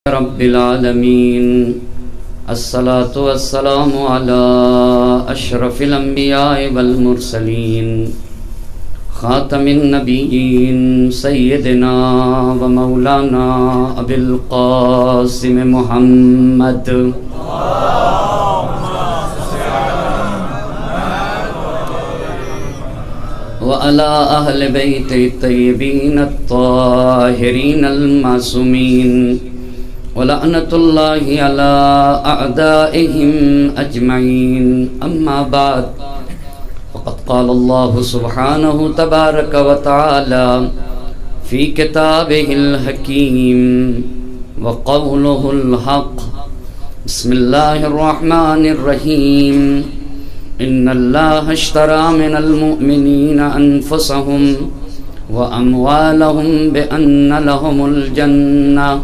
رب العالمین الصلاة والسلام علی اشرف الانبیاء والمرسلین خاتم النبیین سیدنا و مولانا ابی القاسم محمد وعلى أهل بيت الطيبين الطاهرين المعصومين ولعنة الله على أعدائهم أجمعين أما بعد فقد قال الله سبحانه تبارك وتعالى في كتابه الحكيم وقوله الحق بسم الله الرحمن الرحيم إن الله اشترى من المؤمنين أنفسهم وأموالهم بأن لهم الجنة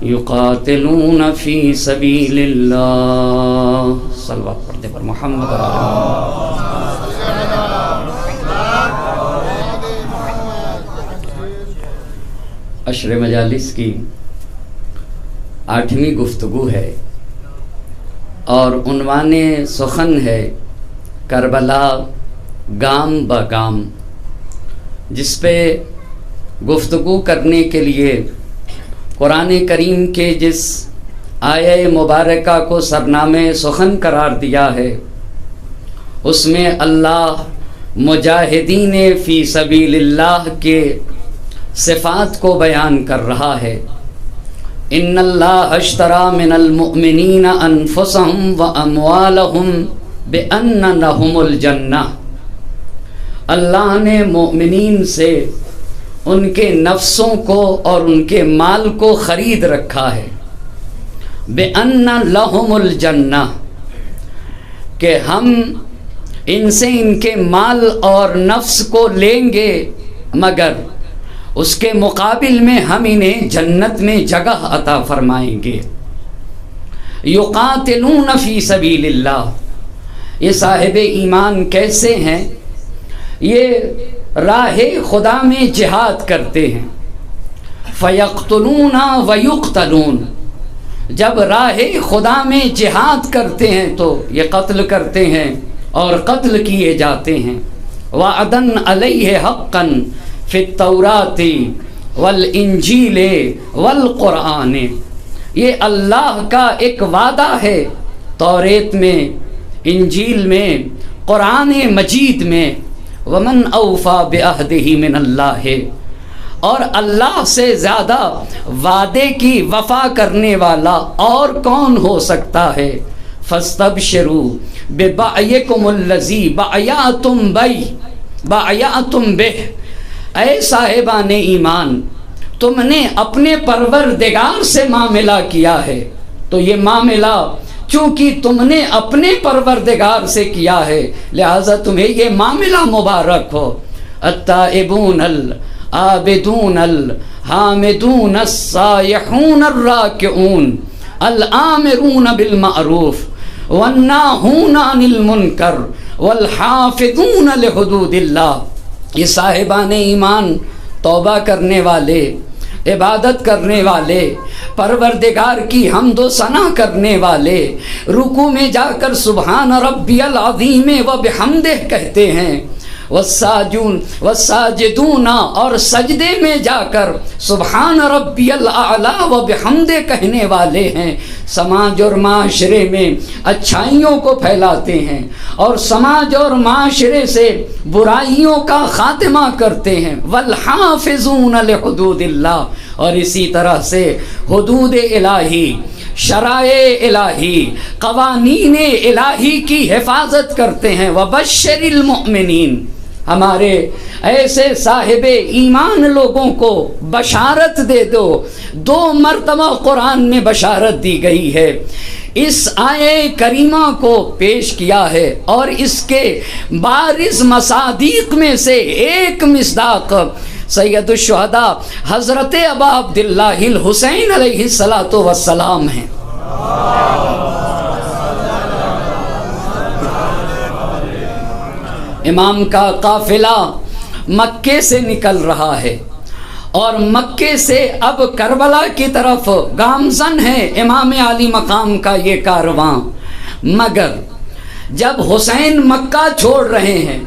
يقاتلون في سبيل الله صلوات پڑھتے پر محمد عشر مجالس کی 8ویں گفتگو ہے اور عنوان سخن ہے کربلا گام بگام، جس پہ گفتگو کرنے کے لیے قرآن کریم کے جس آیہ مبارکہ کو سرنامہ سخن قرار دیا ہے، اس میں اللہ مجاہدین فی سبیل اللہ کے صفات کو بیان کر رہا ہے۔ ان اللہ اشتری من المؤمنین انفسهم واموالهم بان لهم الجنہ، اللہ نے مومنین سے ان کے نفسوں کو اور ان کے مال کو خرید رکھا ہے، بان لهم الجنہ، کہ ہم ان سے ان کے مال اور نفس کو لیں گے، مگر اس کے مقابل میں ہم انہیں جنت میں جگہ عطا فرمائیں گے۔ یقاتلون فی سبیل اللہ، یہ صاحب ایمان کیسے ہیں؟ یہ راہ خدا میں جہاد کرتے ہیں۔ فیقتلون ویقتلون، جب راہ خدا میں جہاد کرتے ہیں تو یہ قتل کرتے ہیں اور قتل کیے جاتے ہیں۔ وعدن علیہ حقا فی التوراۃ والانجیل والقرآن، یہ اللہ کا ایک وعدہ ہے توریت میں، انجیل میں، قرآن مجید میں۔ ومن اوفی بعہدہ من اللہ، اور اللہ سے زیادہ وعدے کی وفا کرنے والا اور کون ہو سکتا ہے؟ فاستبشروا ببعیکم الذی بعیعتم بہ، اے صاحبان ایمان، تم نے اپنے پروردگار سے معاملہ کیا ہے، تو یہ معاملہ چونکہ تم نے اپنے پروردگار سے کیا ہے لہذا تمہیں یہ معاملہ مبارک ہو۔ التائبون العابدون الحامدون السائحون الراکعون الآمرون بالمعروف والناہون عن المنکر والحافظون لحدود اللہ، یہ صاحبان ایمان، توبہ کرنے والے، عبادت کرنے والے، پروردگار کی حمد و ثنا کرنے والے، رکوع میں جا کر سبحان ربی العظیم و بحمدہ کہتے ہیں، والساجدون، اور سجدے میں جا کر سبحان ربی الاعلی و بحمدہ کہنے والے ہیں، سماج اور معاشرے میں اچھائیوں کو پھیلاتے ہیں اور سماج اور معاشرے سے برائیوں کا خاتمہ کرتے ہیں۔ والحافظون لحدود اللہ، اور اسی طرح سے حدود الہی، شرائع الہی، قوانین الہی کی حفاظت کرتے ہیں۔ وبشر المؤمنین، ہمارے ایسے صاحب ایمان لوگوں کو بشارت دے دو۔ 2 مرتبہ قرآن میں بشارت دی گئی ہے، اس آیہ کریمہ کو پیش کیا ہے، اور اس کے بارز مصادیق میں سے ایک مصداق سید الشہداء حضرت ابا عبداللہ الحسین علیہ السلام ہیں۔ امام کا قافلہ مکے سے نکل رہا ہے اور مکے سے اب کربلا کی طرف گامزن ہے امام علی مقام کا یہ کارواں۔ مگر جب حسین مکہ چھوڑ رہے ہیں،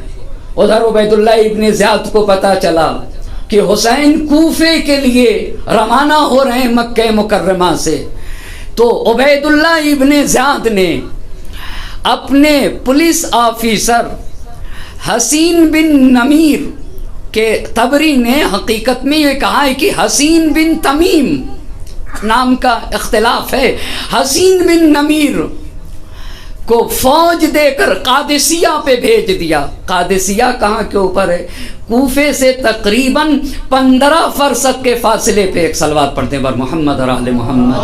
ادھر عبید اللہ ابن زیاد کو پتہ چلا کہ حسین کوفے کے لیے روانہ ہو رہے ہیں مکہ مکرمہ سے، تو عبید اللہ ابن زیاد نے اپنے پولیس آفیسر حسین بن نمیر کہ طبری نے حقیقت میں یہ کہا ہے کہ حسین بن تمیم نام کا اختلاف ہے، حسین بن نمیر کو فوج دے کر قادسیہ پہ بھیج دیا۔ قادسیہ کہاں کے اوپر ہے؟ کوفے سے تقریباً 15 فرسخ کے فاصلے پہ۔ ایک صلوات پڑھتے ہیں بر محمد اور اہل محمد۔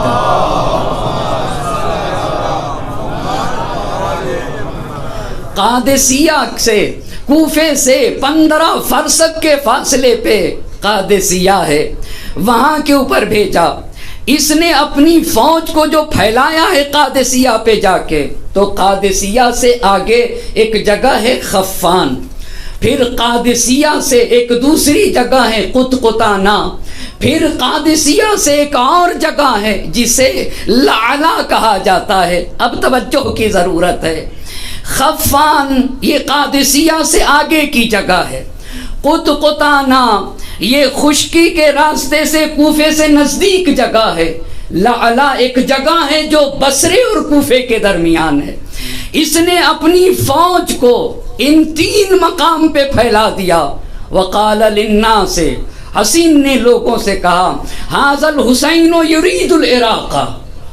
قادسیہ سے، کوفے سے 15 فرسخ کے فاصلے پہ قادسیہ ہے، وہاں کے اوپر بھیجا۔ اس نے اپنی فوج کو جو پھیلایا ہے قادسیہ پہ جا کے، تو قادسیہ سے آگے ایک جگہ ہے خفان، پھر قادسیہ سے ایک دوسری جگہ ہے قطقطانہ، پھر قادسیہ سے ایک اور جگہ ہے جسے لعلا کہا جاتا ہے۔ اب توجہ کی ضرورت ہے، خفان یہ قادسیہ سے آگے کی جگہ ہے، قطقطانہ یہ خشکی کے راستے سے کوفے سے نزدیک جگہ ہے، لعلا ایک جگہ ہے جو بصرے اور کوفے کے درمیان ہے۔ اس نے اپنی فوج کو ان 3 مقام پہ پھیلا دیا۔ وقال للناس، حسین نے لوگوں سے کہا، ھذا الحسین یرید العراق،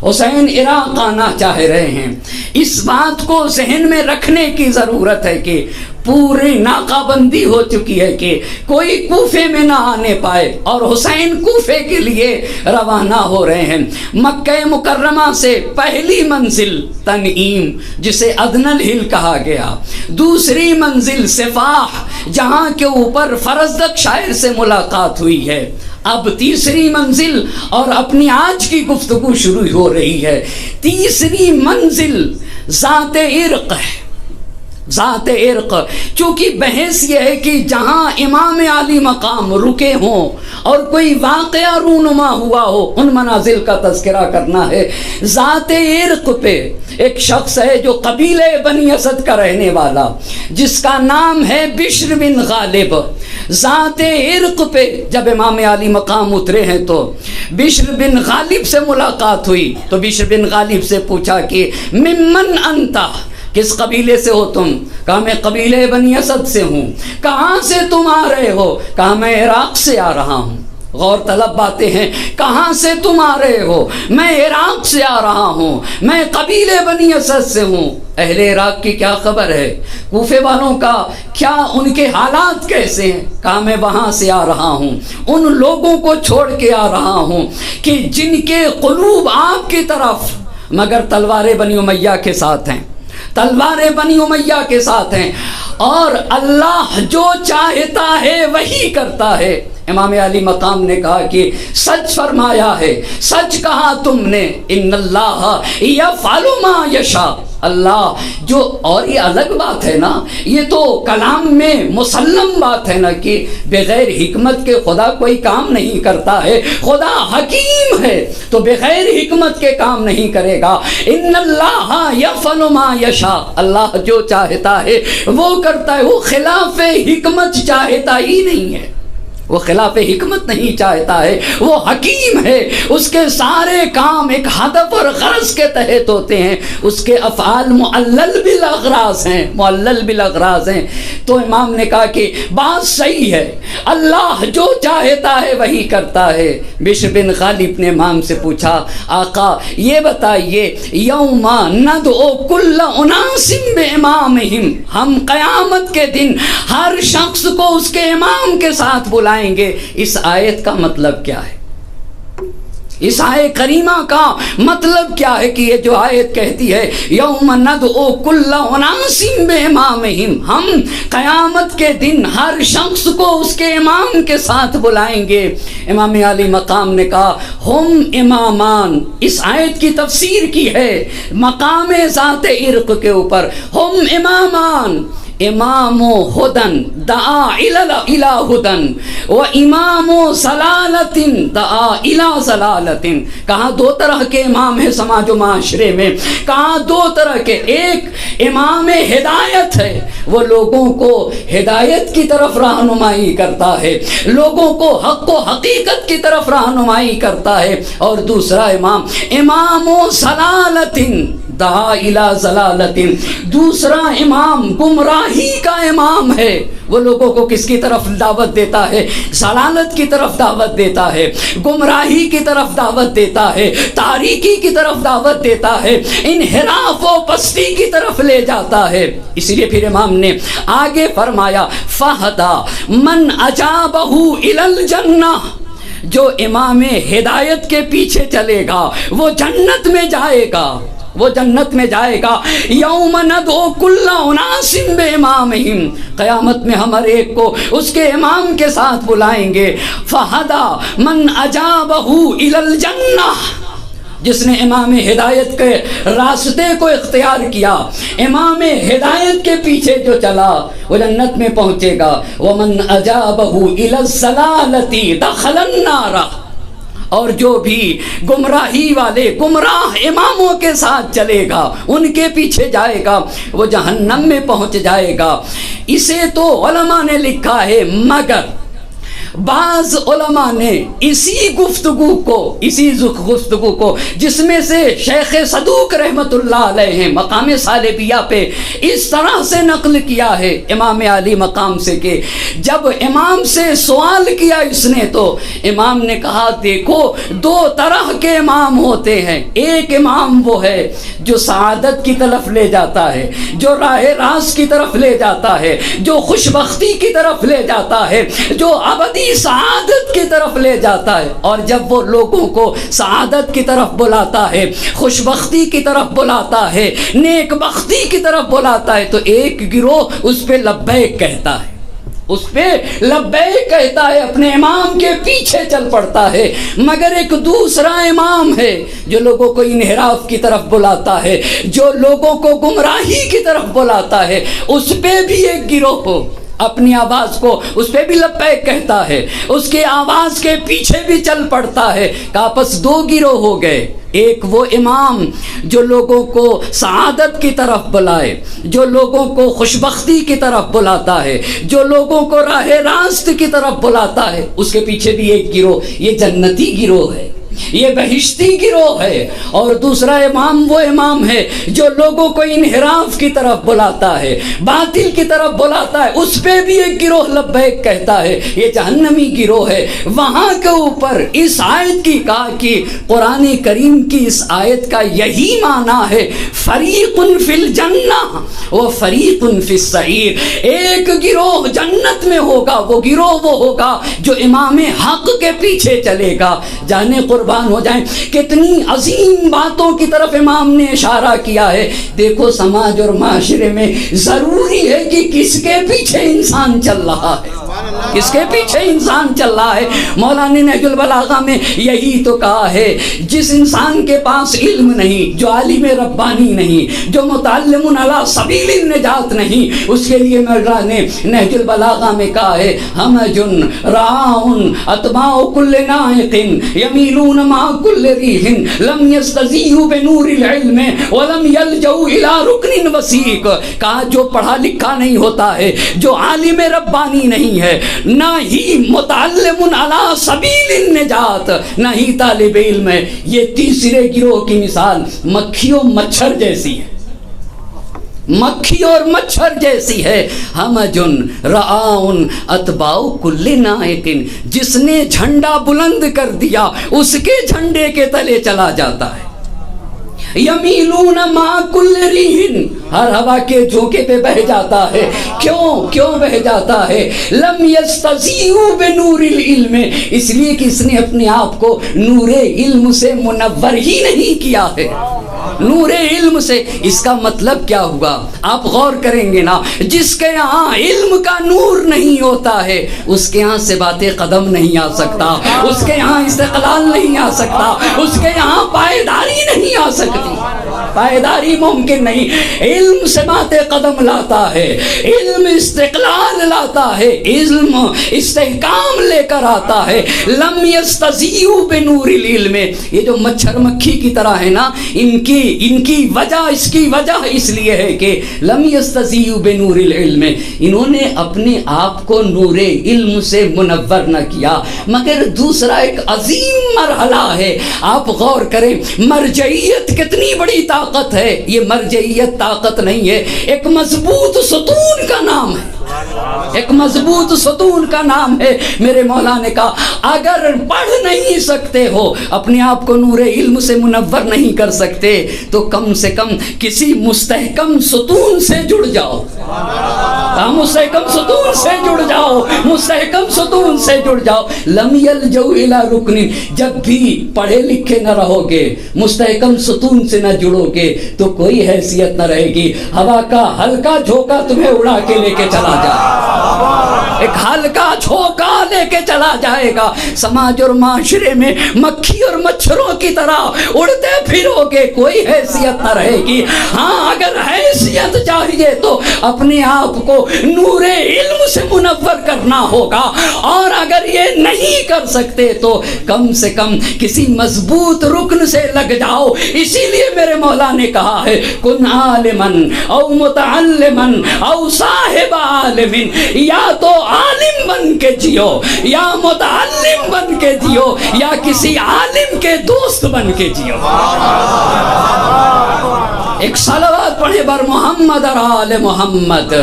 حسین عراق آنا چاہ رہے ہیں۔ اس بات کو ذہن میں رکھنے کی ضرورت ہے کہ پوری ناکہ بندی ہو چکی ہے کہ کوئی کوفے میں نہ آنے پائے، اور حسین کوفے کے لیے روانہ ہو رہے ہیں۔ مکہ مکرمہ سے پہلی منزل تنعیم جسے ادنی الہل کہا گیا، دوسری منزل سفاح جہاں کے اوپر فرزدق شاعر سے ملاقات ہوئی ہے، اب تیسری منزل اور اپنی آج کی گفتگو شروع ہو رہی ہے۔ تیسری منزل ذات عرق ہے، ذات عرق، چونکہ بحث یہ ہے کہ جہاں امام علی مقام رکے ہوں اور کوئی واقعہ رونما ہوا ہو ان منازل کا تذکرہ کرنا ہے۔ ذات عرق پہ ایک شخص ہے جو قبیلہ بنی اسد کا رہنے والا، جس کا نام ہے بشر بن غالب۔ ذات عرق پہ جب امام علی مقام اترے ہیں تو بشر بن غالب سے ملاقات ہوئی، تو بشر بن غالب سے پوچھا کہ ممن انتا، کس قبیلے سے ہو تم؟ کہا میں قبیلے بنی اسد سے ہوں۔ کہاں سے تم آ رہے ہو؟ کہا میں عراق سے آ رہا ہوں۔ غور طلب باتیں ہیں، کہاں سے تم آ رہے ہو؟ میں عراق سے آ رہا ہوں، میں قبیلے بنی اسد سے ہوں۔ اہل عراق کی کیا خبر ہے؟ کوفے والوں کا کیا، ان کے حالات کیسے ہیں؟ کہا میں وہاں سے آ رہا ہوں، ان لوگوں کو چھوڑ کے آ رہا ہوں کہ جن کے قلوب آپ کی طرف مگر تلوار بنی امیہ کے ساتھ ہیں، تلوار بنی امیہ کے ساتھ ہیں، اور اللہ جو چاہتا ہے وہی کرتا ہے۔ امام علی مقام نے کہا کہ سچ فرمایا ہے، سچ کہا تم نے، ان اللہ یفعل ما یشاء، اللہ جو، اور یہ الگ بات ہے نا، یہ تو کلام میں مسلم بات ہے نا کہ بغیر حکمت کے خدا کوئی کام نہیں کرتا ہے، خدا حکیم ہے تو بغیر حکمت کے کام نہیں کرے گا۔ ان اللہ یفعل ما یشاء، اللہ جو چاہتا ہے وہ کرتا ہے، وہ خلاف حکمت چاہتا ہی نہیں ہے، وہ خلاف حکمت نہیں چاہتا ہے، وہ حکیم ہے، اس کے سارے کام ایک ہدف اور غرض کے تحت ہوتے ہیں، اس کے افعال معلل بالاغراض ہیں، معلل بالاغراض ہیں۔ تو امام نے کہا کہ بات صحیح ہے، اللہ جو چاہتا ہے وہی کرتا ہے۔ بشر بن غالب نے امام سے پوچھا، آقا یہ بتائیے، یوم ندعو کل اناس بامامہم، ہم قیامت کے دن ہر شخص کو اس کے امام کے ساتھ بلائیں گے، اس آیت کا مطلب کیا ہے؟ اس آیت کریمہ کا مطلب کیا ہے کہ یہ جو آیت کہتی ہے یوم ندعو کل اناس بامامہم، ہم قیامت کے دن ہر شخص کو اس کے امام کے ساتھ بلائیں گے؟ امام علی مقام نے کہا ہم امامان، اس آیت کی تفسیر کی ہے مقام ذات عرق کے اوپر، ہم امامان، امام ہدن دعا الی ہدن و امام ضلالت دعا الی ضلالت. کہاں دو طرح کے امام ہیں سماج و معاشرے میں. کہاں دو طرح کے. ایک امام ہدایت ہے، وہ لوگوں کو ہدایت کی طرف رہنمائی کرتا ہے، لوگوں کو حق و حقیقت کی طرف رہنمائی کرتا ہے. اور دوسرا امام ضلالت دعا الی ضلالت. دوسرا امام گمراہی کا امام ہے، وہ لوگوں کو کس کی طرف دعوت دیتا ہے؟ ضلالت کی طرف دعوت دیتا ہے، گمراہی کی طرف دعوت دیتا ہے، تاریکی کی طرف دعوت دیتا ہے، انحراف و پستی کی طرف لے جاتا ہے. اس لیے پھر امام نے آگے فرمایا فہدا من اجابہ الی الجنہ. جو امام ہدایت کے پیچھے چلے گا وہ جنت میں جائے گا، وہ جنت میں جائے گا. یوم ندعو کل اناس بامامہم. قیامت میں ہم ہر ایک کو اس کے امام کے ساتھ بلائیں گے. فہدا من اجابہ الی الجنہ. جس نے امام ہدایت کے راستے کو اختیار کیا، امام ہدایت کے پیچھے جو چلا، وہ جنت میں پہنچے گا. ومن اجابہ الی الضلالۃ دخل النار. اور جو بھی گمراہی والے گمراہ اماموں کے ساتھ چلے گا، ان کے پیچھے جائے گا، وہ جہنم میں پہنچ جائے گا. اسے تو علماء نے لکھا ہے، مگر بعض علماء نے اسی گفتگو کو جس میں سے شیخ صدوق رحمت اللہ علیہ ہیں مقام ثالبیہ پہ اس طرح سے نقل کیا ہے امام علی مقام سے کہ جب امام سے سوال کیا اس نے تو امام نے کہا دیکھو دو طرح کے امام ہوتے ہیں. ایک امام وہ ہے جو سعادت کی طرف لے جاتا ہے، جو راہ راست کی طرف لے جاتا ہے، جو خوشبختی کی طرف لے جاتا ہے، جو ابدی سعادت کی طرف لے جاتا ہے. اور جب وہ لوگوں کو سعادت کی طرف بلاتا ہے، خوشبختی کی طرف بلاتا ہے، نیک بختی کی طرف بلاتا ہے، تو ایک گروہ اس پہ لبیک کہتا ہے، اس پہ لبیک کہتا ہے، اپنے امام کے پیچھے چل پڑتا ہے. مگر ایک دوسرا امام ہے جو لوگوں کو انحراف کی طرف بلاتا ہے، جو لوگوں کو گمراہی کی طرف بلاتا ہے، اس پہ بھی ایک گروہ ہو اپنی آواز کو اس پہ بھی لبیک کہتا ہے، اس کے آواز کے پیچھے بھی چل پڑتا ہے. کہ آپس دو گروہ ہو گئے. ایک وہ امام جو لوگوں کو سعادت کی طرف بلائے، جو لوگوں کو خوشبختی کی طرف بلاتا ہے، جو لوگوں کو راہ راست کی طرف بلاتا ہے، اس کے پیچھے بھی ایک گروہ، یہ جنتی گروہ ہے، یہ بہشتی گروہ ہے. اور دوسرا امام وہ امام ہے جو لوگوں کو انحراف کی طرف بلاتا ہے، باطل کی طرف بلاتا ہے، اس پہ بھی ایک گروہ لبیک کہتا ہے، یہ جہنمی گروہ ہے. وہاں کے اوپر اس آیت کی کہا کہ قرآن کریم کی اس آیت کا یہی معنی ہے فریق فی الجنہ و فریق فی السعیر. ایک گروہ جنت میں ہوگا، وہ گروہ وہ ہوگا جو امام حق کے پیچھے چلے گا. جانے قربان ہو جائیں کتنی عظیم باتوں کی طرف امام نے اشارہ کیا ہے. دیکھو سماج اور معاشرے میں ضروری ہے کہ کس کے پیچھے انسان چل رہا ہے، کس کے پیچھے انسان چل رہا ہے. مولانا نہج البلاغہ میں یہی تو کہا ہے جس انسان کے پاس علم نہیں، جو عالم ربانی نہیں، جو متعلم علی سبیل النجات نہیں، اس کے لیے مولانا نے نہج البلاغہ میں کہا ہے ہمجن راعن اتباع کل نائق یمیلون مع کل ریح لم یستزیہوا بنور العلم ولم یلجؤوا الی رکن وثیق. کہا جو پڑھا لکھا نہیں ہوتا ہے، جو عالم ربانی نہیں ہے، نہ ہی متعلم علی سبیل النجات، نہ ہی طالب علم ہے، یہ تیسرے گروہ کی مثال مکھی و مچھر جیسی ہے، مکھی اور مچھر جیسی ہے. ہمجن رعاؤن اتباع کل نائق، جس نے جھنڈا بلند کر دیا اس کے جھنڈے کے تلے چلا جاتا ہے. یمیلون مع کل ریح، ہر ہوا کے جھونکے پہ بہ جاتا ہے. کیوں بہ جاتا ہے؟ لم یستزیہوا بنور العلم، اس لیے کہ اس نے اپنے آپ کو نور علم سے منور ہی نہیں کیا ہے. نور علم سے، اس کا مطلب کیا ہوا؟ آپ غور کریں گے نا، جس کے یہاں علم کا نور نہیں ہوتا ہے اس کے یہاں سے باتیں قدم نہیں آ سکتا، اس کے یہاں استقلال نہیں آ سکتا، اس کے یہاں پائیداری نہیں آ سکتی. پائیداری ممکن نہیں. علم سماعت قدم لاتا ہے, علم استقلال لاتا ہے, علم استحکام لے کر آتا ہے. لم یستضیئوا بنور العلم, یہ جو مچھر مکھی کی طرح ہے نا, ان کی وجہ, اس کی وجہ اس لیے ہے کہ لم یستضیئوا بنور العلم, انہوں نے اپنے آپ کو نور علم سے منور نہ کیا. مگر دوسرا ایک عظیم مرحلہ ہے, آپ غور کریں, مرجعیت کتنی بڑی طاقت ہے. یہ مرجعیت طاقت نہیں ہے, ایک مضبوط ستون کا نام ہے, ایک مضبوط ستون کا نام ہے. میرے مولا نے کہا اگر پڑھ نہیں سکتے ہو, اپنے آپ کو نور علم سے منور نہیں کر سکتے, تو کم سے کم کسی مستحکم ستون سے جڑ جاؤ. مستحکم ستون سے جڑ جاؤ, مستحکم ستون سے جڑ جاؤ. لم یلجؤ الی رکن, جب بھی پڑھے لکھے نہ رہو گے, مستحکم ستون سے نہ جڑو گے, تو کوئی حیثیت نہ رہے گی. ہوا کا ہلکا جھونکا تمہیں اڑا کے لے کے چلا جائے, ایک ہلکا جھونکا لے کے چلا جائے گا. سماج اور معاشرے میں مکھی اور مچھروں کی طرح اڑتے پھرو گے, کوئی حیثیت نہ رہے گی. ہاں اگر حیثیت چاہیے تو اپنے آپ کو نور علم سے منور کرنا ہوگا, اور اگر یہ نہیں کر سکتے تو کم سے کم کسی مضبوط رکن سے لگ جاؤ. اسی لیے میرے مولا نے کہا ہے کن عالمن او متعلمن او صاحب عالم, یا تو عالم بن کے جیو, یا متعلم بن کے جیو, یا کسی عالم کے دوست بن کے جیو. ایک صلوات پڑھے بر محمد اور آل محمد.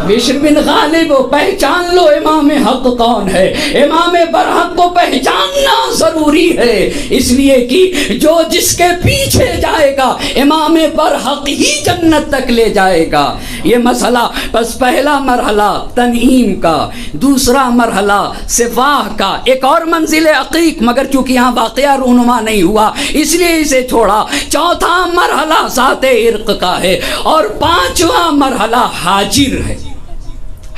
بشر بن غالب, پہچان لو امام حق کون ہے. امام برحق کو پہچاننا ضروری ہے, اس لیے کہ جو جس کے پیچھے جائے گا امام برحق ہی جنت تک لے جائے گا. یہ مسئلہ, بس پہلا مرحلہ تنعیم کا, دوسرا مرحلہ صفاح کا, ایک اور منزل عقیق, مگر چونکہ یہاں واقعہ رونما نہیں ہوا اس لیے اسے چھوڑا. چوتھا مرحلہ ذات عرق کا ہے, اور پانچواں مرحلہ حاجر ہے.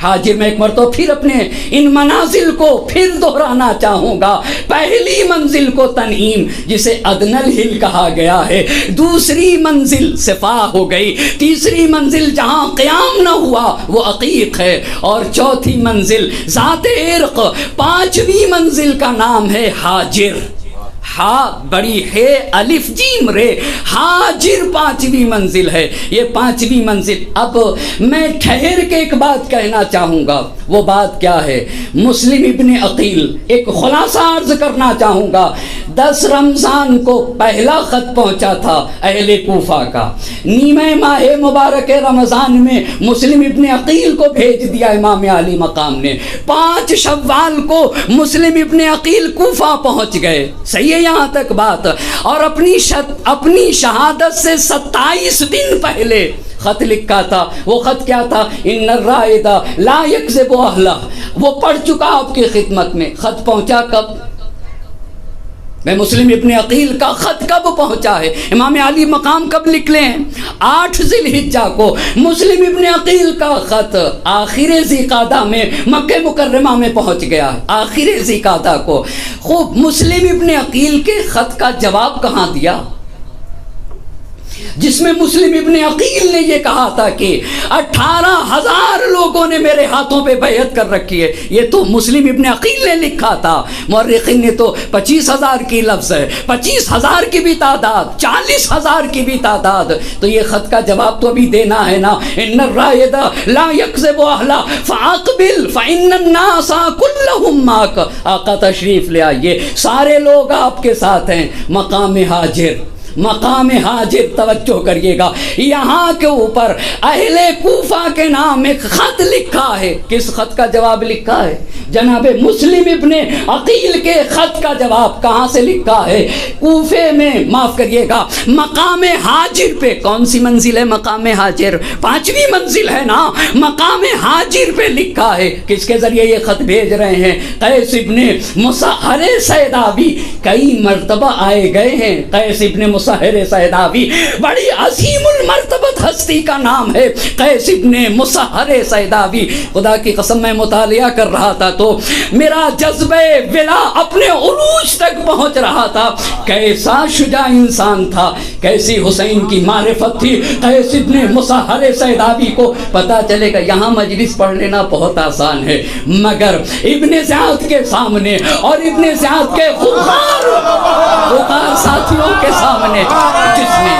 حاجر میں ایک مرتبہ پھر اپنے ان منازل کو پھر دہرانا چاہوں گا. پہلی منزل کو تنعیم, جسے ادنی الہل کہا گیا ہے, دوسری منزل صفاء ہو گئی, تیسری منزل جہاں قیام نہ ہوا وہ عقیق ہے, اور چوتھی منزل ذات عرق, پانچویں منزل کا نام ہے حاجر. ہا بڑی ہے الف جیم رے, حاجر پانچویں منزل ہے. یہ پانچویں منزل. اب میں ٹھہر کے ایک بات کہنا چاہوں گا. وہ بات کیا ہے؟ مسلم ابن عقیل, ایک خلاصہ عرض کرنا چاہوں گا. 10 رمضان کو پہلا خط پہنچا تھا اہل کوفہ کا. نیمہ ماہ مبارک رمضان میں مسلم ابن عقیل کو بھیج دیا امام علی مقام نے. 5 شوال کو مسلم ابن عقیل کوفہ پہنچ گئے. صحیح ہے یہاں تک بات؟ اور اپنی شہادت سے 27 دن پہلے خط لکھا تھا. وہ خط کیا تھا؟ ان الرائد لا یکذب اہلہ. وہ پڑھ چکا آپ کی خدمت میں. خط پہنچا کب؟ میں مسلم ابن عقیل کا خط کب پہنچا ہے؟ امام علی مقام کب نکلے ہیں؟ 8 ذی الحجہ کو. مسلم ابن عقیل کا خط آخر ذی قعدہ میں مکہ مکرمہ میں پہنچ گیا, آخر ذی قعدہ کو. خوب, مسلم ابن عقیل کے خط کا جواب کہاں دیا؟ جس میں مسلم ابن عقیل نے یہ کہا تھا کہ 18,000 لوگوں نے میرے ہاتھوں پہ بیعت کر رکھی ہے. یہ تو مسلم ابن عقیل نے لکھا تھا. مورخین نے تو 25,000 کی لفظ ہے, 25,000 کی بھی تعداد, 40,000 کی بھی تعداد. تو یہ خط کا جواب تو ابھی دینا ہے نا. ان الرائد لا یکذب اہلہ فاقبل فان الناس کلهم معک. آقا تشریف لے آئیے, سارے لوگ آپ کے ساتھ ہیں. مقام حاجر, مقام حاجر, توجہ کریے گا. یہاں کے اوپر اہل کوفہ کے نام ایک خط لکھا ہے. کس خط کا جواب لکھا ہے؟ جناب مسلم ابن عقیل کے خط کا جواب کہاں سے لکھا ہے؟ کوفے میں, معاف کریے گا, مقام حاجر پہ. کون سی منزل ہے مقام حاجر؟ 5ویں منزل ہے نا. مقام حاجر پہ لکھا ہے. کس کے ذریعے یہ خط بھیج رہے ہیں؟ قیس ابن مسحر سیداوی. کئی مرتبہ آئے گئے ہیں قیس ابن مسحر سیداوی, بڑی عظیم المرتبت ہستی کا نام ہے قیس ابن مسحر سیداوی. خدا کی قسم میں مطالعہ کر رہا تھا تو میرا جذبہ ولا اپنے عروج تک پہنچ رہا تھا. کیسا شجاع انسان تھا, کیسی حسین کی معرفت تھی. قیس ابن مصہر سیداوی کو پتا چلے گا یہاں مجلس پڑھ لینا بہت آسان ہے, مگر ابن زیاد کے سامنے اور ابن زیاد کے خوخار ساتھیوں کے سامنے جس نے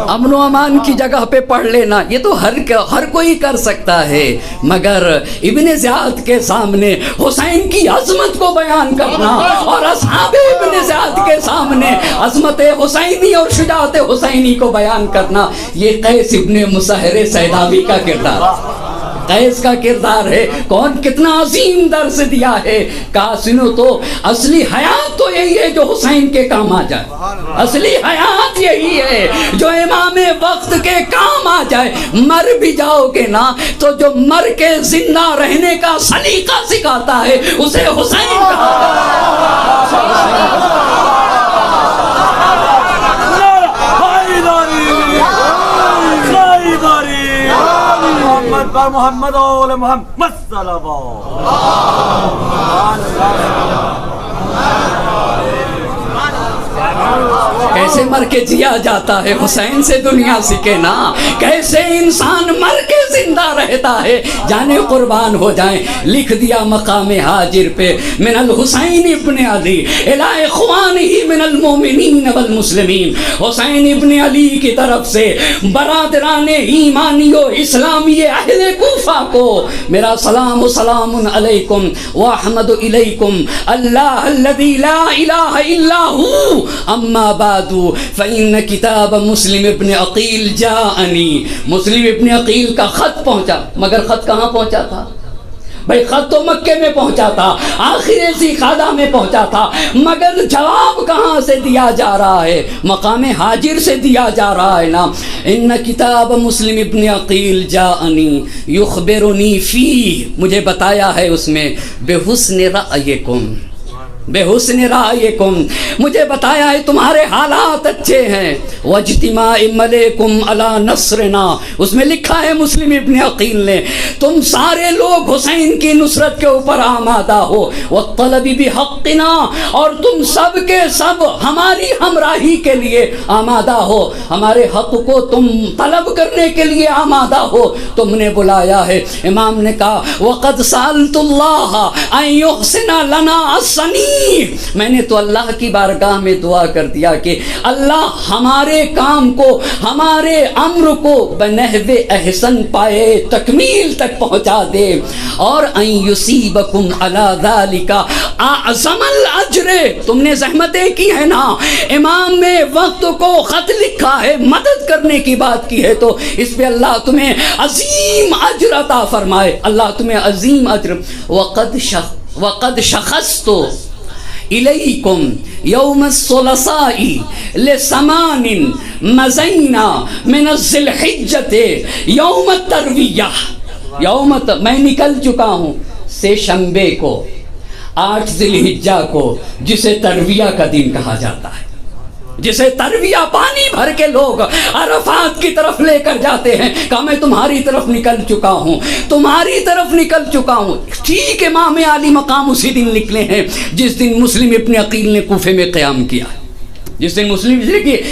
امن و امان کی جگہ پہ پڑھ لینا یہ تو ہر کوئی کر سکتا ہے, مگر ابن زیاد کے سامنے حسین کی عظمت کو بیان کرنا اور اصحاب ابن زیاد کے سامنے عظمت حسینی اور شجاعت حسینی کو بیان کرنا, یہ قیس ابن مصہر سیداوی کا کردار, قیس کا کردار ہے. کون کتنا عظیم درس دیا ہے. کاسنو تو اصلی حیات تو یہی ہے جو حسین کے کام آ جائے, اصلی حیات یہی ہے جو امام وقت کے کام آ جائے. مر بھی جاؤ گے نا تو جو مر کے زندہ رہنے کا سلیقہ سکھاتا ہے اسے حسین کہا محمد اور محمد صلی اللہ کیسے مر کے جیا جاتا ہے, حسین سے دنیا سیکھے نا. کیسے انسان مر کے زندہ رہتا ہے, جانے قربان ہو جائیں. لکھ دیا مقام حاجر پہ من الحسین ابن علی الی اخوانہ من المومنین والمسلمین. حسین ابن علی کی طرف سے برادران ایمانی و اسلامی اہل کوفہ کو میرا سلام و سلام علیکم واحمد الیکم اللہ الذی لا الہ الا ہو اما بعد فإن کتاب مسلم ابن عقیل جاءنی. مسلم ابن عقیل کا خط پہنچا, مگر خط کہاں پہنچا تھا بھائی؟ خط تو مکے میں پہنچا تھا, آخر ذیقعدہ میں پہنچا تھا, مگر جواب کہاں سے دیا جا رہا ہے؟ مقام حاجر سے دیا جا رہا ہے نا. ان کتاب مسلم ابن عقیل جاءنی یخبرنی فیہ, مجھے بتایا ہے اس میں بحسن رأیکم, بے حسن رائکم, مجھے بتایا ہے تمہارے حالات اچھے ہیں. واجتماع ملیکم علی نصرنا, اس میں لکھا ہے مسلم ابن عقیل نے تم سارے لوگ حسین کی نصرت کے اوپر آمادہ ہو. والطلب بحقنا, اور تم سب کے سب ہماری ہمراہی کے لیے آمادہ ہو, ہمارے حق کو تم طلب کرنے کے لیے آمادہ ہو. تم نے بلایا ہے. امام نے کہا وقد سألت اللہ ان یحسن لنا الصنیع, میں نے تو اللہ کی بارگاہ میں دعا کر دیا کہ اللہ ہمارے کام کو, ہمارے امر کو بنحو احسن پائے, تکمیل تک پہنچا دے. اور ان یصیبکم علی ذالک اعظم الاجر, تم نے زحمتیں کی ہیں نا, امام میں وقت کو خط لکھا ہے, مدد کرنے کی بات کی ہے, تو اس پہ اللہ تمہیں عظیم اجر عطا فرمائے, اللہ تمہیں عظیم اجر. وقد شخصت الیکم یوم الثلاثاء لثمان مزینا من ذی الحجۃ یوم الترویہ. میں نکل چکا ہوں سے شنبے کو 8 ذی الحجہ کو, جسے ترویہ کا دن کہا جاتا ہے, جسے ترویہ پانی بھر کے لوگ عرفات کی طرف لے کر جاتے ہیں. کہا میں تمہاری طرف نکل چکا ہوں, تمہاری طرف نکل چکا ہوں. ٹھیک امام علی مقام اسی دن نکلے ہیں جس دن مسلم ابن عقیل نے کوفے میں قیام کیا, جس دن مسلم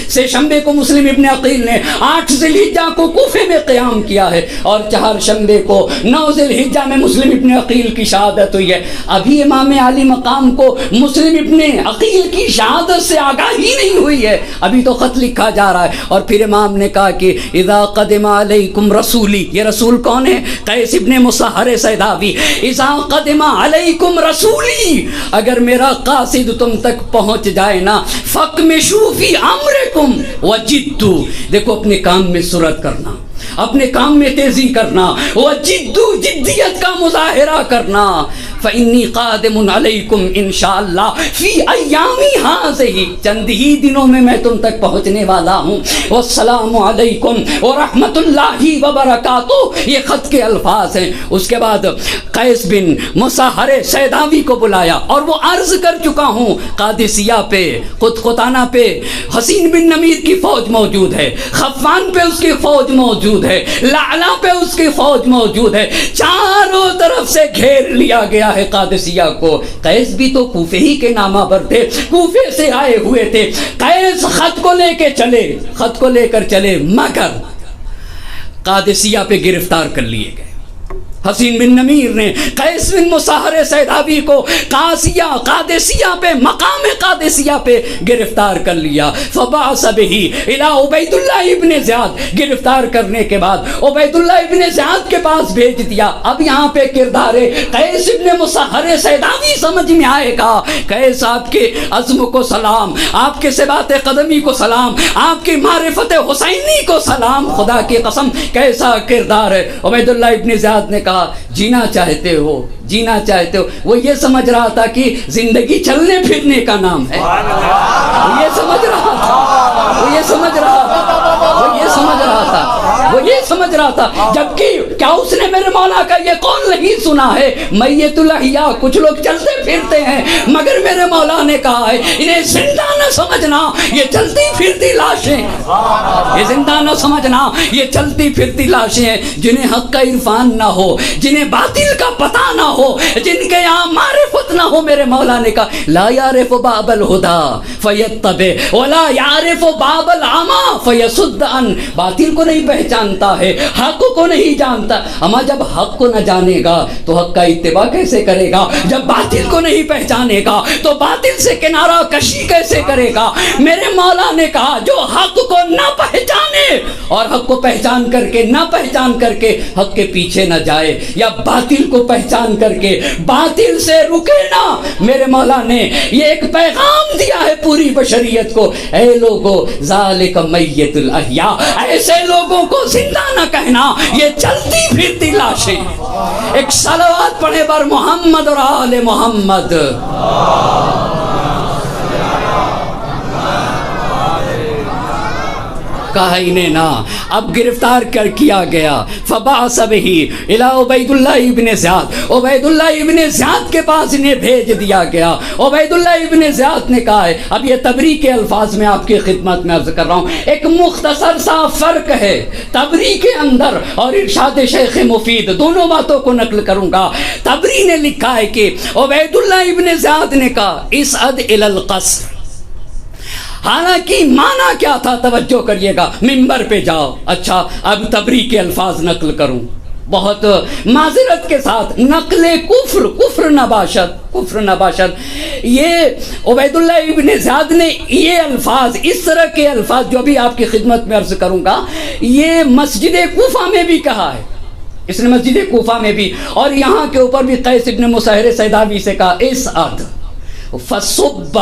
سے شنبے کو مسلم ابن عقیل نے 8 ذی الحجہ کو کوفے میں قیام کیا ہے, اور 4 شنبے کو 9 ذی الحجہ میں مسلم ابن عقیل کی شہادت ہوئی ہے. ابھی امام علی مقام کو مسلم ابن عقیل کی شہادت سے آگاہی نہیں ہوئی ہے, ابھی تو خط لکھا جا رہا ہے. اور پھر امام نے کہا کہ اذا قدم علیکم رسولی, یہ رسول کون ہے؟ قیس ابن مصہر سیداوی. اذا قدم علیکم رسولی, اگر میرا قاصد تم تک پہنچ جائے نا, فی امرکم وجدو, دیکھو اپنے کام میں سرعت کرنا, اپنے کام میں تیزی کرنا, وجدو, جدیت کا مظاہرہ کرنا. فإنی قادم علیکم انشاءاللہ فی ایامی ہذہ، چند ہی دنوں میں میں تم تک پہنچنے والا ہوں. والسلام علیکم ورحمۃ اللہ وبرکاتہ، یہ خط کے الفاظ ہیں. اس کے بعد قیس بن مصہر سیداوی کو بلایا اور وہ عرض کر چکا ہوں قادسیہ پہ، قطانہ پہ حسین بن نمیر کی فوج موجود ہے، خفان پہ اس کی فوج موجود ہے، لعلا پہ اس کی فوج موجود ہے، چاروں طرف سے گھیر لیا گیا ہے قادسیہ کو. قیس بھی تو کوفے ہی کے نامہ پر تھے، کوفے سے آئے ہوئے تھے. قیس خط کو لے کے چلے، خط کو لے کر چلے، مگر قادسیہ پہ گرفتار کر لیے گئے. حسین بن نمیر نے قیس بن مصہر سیداوی کو قادسیہ پہ، مقام قادسیہ پہ گرفتار کر لیا. فبعث بہ الی عبید اللہ ابن زیاد، گرفتار کرنے کے بعد عبید اللہ ابن زیاد کے پاس بھیج دیا. اب یہاں پہ کردار قیس بن مصہر سیداوی سمجھ میں آئے گا. قیس آپ کے عزم کو سلام، آپ کے ثبات قدمی کو سلام، آپ کی معرفت حسینی کو سلام. خدا کی قسم کیسا کردار ہے. عبید اللہ ابن زیاد نے کہا جینا چاہتے ہو، جینا چاہتے ہو. وہ یہ سمجھ رہا تھا کہ زندگی چلنے پھرنے کا نام ہے. وہ یہ سمجھ رہا تھا، وہ یہ سمجھ رہا تھا، وہ یہ سمجھ رہا تھا، وہ یہ سمجھ رہا تھا. جبکہ کیا اس نے میرے مولا کا یہ قول نہیں سنا ہے، میت الاحیاء، کچھ لوگ چلتے پھرتے ہیں مگر میرے مولا نے کہا ہے انہیں زندہ نہ سمجھنا، یہ چلتی پھرتی لاشیں. یہ زندہ نہ سمجھنا، یہ چلتی پھرتی لاشیں ہیں جنہیں حق کا عرفان نہ ہو، جنہیں باطل کا پتہ نہ ہو، جن کے یہاں معرفت نہ ہو. میرے مولا نے کہا لا یعرف باب الہدی فیتبع ولا یعرف باب العمی فیصد عن، باطل کو نہیں پہچانتا ہے، حق کو نہیں جانتا. اما جب حق کو نہ جانے گا تو حق کا اتباع کیسے کرے گا؟ جب باطل کو نہیں پہچانے گا تو باطل سے کنارہ کشی کیسے کرے گا؟ میرے مولا نے کہا جو حق کو نہ پہچانے اور حق کو پہچان کر کے نہ پہچان کر کے حق کے پیچھے نہ جائے، یا باطل کو پہچان کر کے باطل سے رکے نا. میرے مولا نے یہ ایک پیغام دیا ہے پوری بشریت کو، اے لوگو ذالک میت الاحیاء، ایسے لوگوں کو زندہ نہ کہنا، یہ چلتی پھرتی لاشیں. ایک صلوات پڑھے بر محمد اور آل محمد. کہا انہیں نہ. اب گرفتار کر کیا گیا. فبعث بہ الی عبید اللہ ابن زیاد، عبید اللہ ابن زیاد کے پاس انہیں بھیج دیا گیا. عبید اللہ ابن زیاد نے کہا ہے، اب یہ تبری کے الفاظ میں آپ کی خدمت میں عرض کر رہا ہوں، ایک مختصر سا فرق ہے تبری کے اندر اور ارشاد شیخ مفید، دونوں باتوں کو نقل کروں گا. تبری نے لکھا ہے کہ عبید اللہ ابن زیاد نے کہا اسعد الی القصر، حالانکہ معنی کیا تھا توجہ کریے گا، ممبر پہ جاؤ. اچھا اب تبری کے الفاظ نقل کروں، بہت معذرت کے ساتھ، نقل کفر، کفر نباشد، کفر نباشد. یہ عبید اللہ ابن زیاد نے یہ الفاظ، اس طرح کے الفاظ جو بھی آپ کی خدمت میں عرض کروں گا، یہ مسجد کوفہ میں بھی کہا ہے، اس نے مسجد کوفہ میں بھی، اور یہاں کے اوپر بھی قیس بن مصہر سیداوی سے کہا اسعد فصب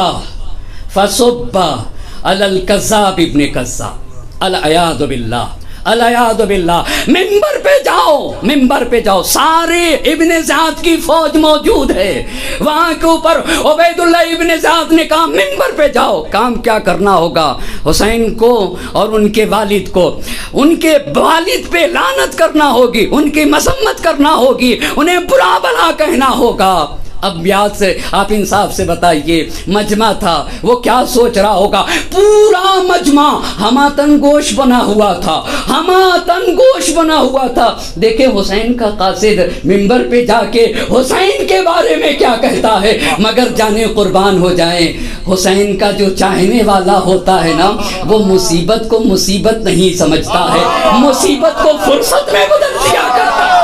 علی الکذاب ابن کذاب، العیاذ باللہ، العیاذ باللہ. ممبر پہ جاؤ، ممبر پہ جاؤ، سارے ابن زیاد کی فوج موجود ہے وہاں کے اوپر. عبید اللہ ابن زیاد نے کہا ممبر پہ جاؤ. کام کیا کرنا ہوگا؟ حسین کو اور ان کے والد کو، ان کے والد پہ لعنت کرنا ہوگی، ان کی مذمت کرنا ہوگی، انہیں برا بھلا کہنا ہوگا. اب یاد سے آپ انصاف سے بتائیے، مجمع تھا، وہ کیا سوچ رہا ہوگا؟ پورا مجمع ہماتن گوش بنا ہوا تھا، ہماتن گوش بنا ہوا تھا. دیکھیں حسین کا قاصد ممبر پہ جا کے حسین کے بارے میں کیا کہتا ہے. مگر جانے قربان ہو جائیں، حسین کا جو چاہنے والا ہوتا ہے نا، وہ مصیبت کو مصیبت نہیں سمجھتا ہے، مصیبت کو فرصت میں بدل دیا کرتا ہے.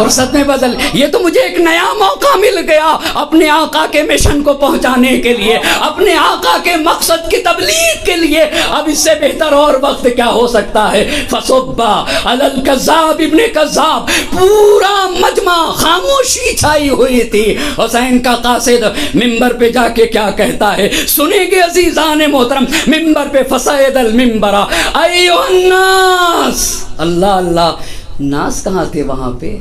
فرصت میں بدل. یہ تو مجھے ایک نیا موقع مل گیا اپنے آقا کے مشن کو پہنچانے کے لیے, اپنے آقا کے مقصد کی تبلیغ کے لیے. اب اس سے بہتر اور وقت کیا ہو سکتا ہے؟ فصبا علی الکذاب ابن کذاب. پورا مجمع خاموشی چھائی ہوئی تھی. حسین کا قاصد ممبر پہ جا کے کیا کہتا ہے سنیں گے عزیزان محترم. ممبر پہ فصعد المنبر ایھا الناس. اللہ اللہ, ناس کہاں تھے وہاں پہ؟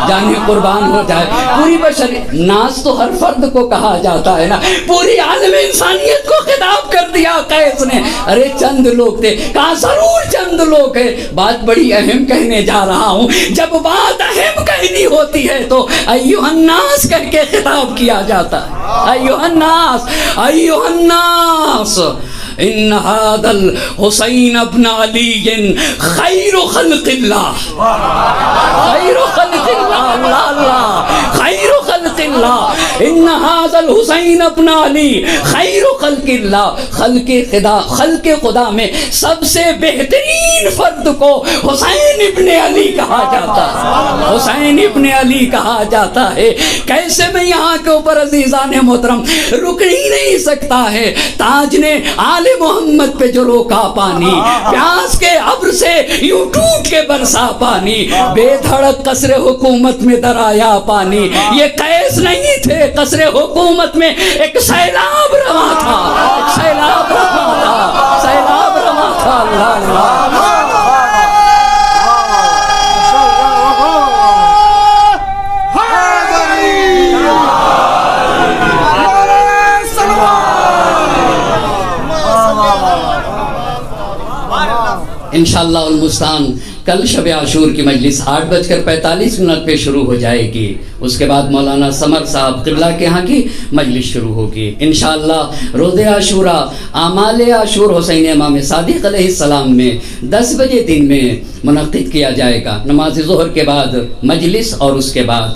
جانے قربان ہو جائے. پوری بشر, ناس تو ہر فرد کو کہا جاتا ہے نا, پوری عالم انسانیت کو خطاب کر دیا قیس نے. ارے چند لوگ تھے, کہا ضرور چند لوگ ہیں, بات بڑی اہم کہنے جا رہا ہوں. جب بات اہم کہنی ہوتی ہے تو ایھا الناس کہہ کے خطاب کیا جاتا ہے. ایھا الناس, ایھا الناس ان هذا الحسین ابن علی خیر خلق اللہ. خیر خلق اللہ, اللہ اللہ, خیر خلق اللہ. ان هذا الحسین ابن علی خیر خلق اللہ. خلق خدا میں سب سے بہترین فرد کو حسین ابن علی کہا جاتا ہے. حسین ابن علی کہا جاتا ہے. کیسے میں یہاں کے اوپر عزیزان محترم رک ہی نہیں سکتا ہے. تاج نے آل محمد پہ جو روکا پانی, پیاس کے ابر سے یوں ٹوٹ کے برسا پانی, بے دھڑک قصر حکومت میں درایا پانی. یہ قیس نہیں تھے, قصر حکومت میں ایک سیلاب رواں تھا, ایک سیلاب رواں تھا, سیلاب رواں تھا. اللہ اللہ. انشاءاللہ المستعان کل شب عاشور کی مجلس 8:45 پہ شروع ہو جائے گی. اس کے بعد مولانا سمر صاحب قبلہ کے ہاں کی مجلس شروع ہوگی. انشاءاللہ روز عاشورہ اعمال عاشور حسین امام صادق علیہ السلام میں 10 بجے دن میں منعقد کیا جائے گا. نماز ظہر کے بعد مجلس اور اس کے بعد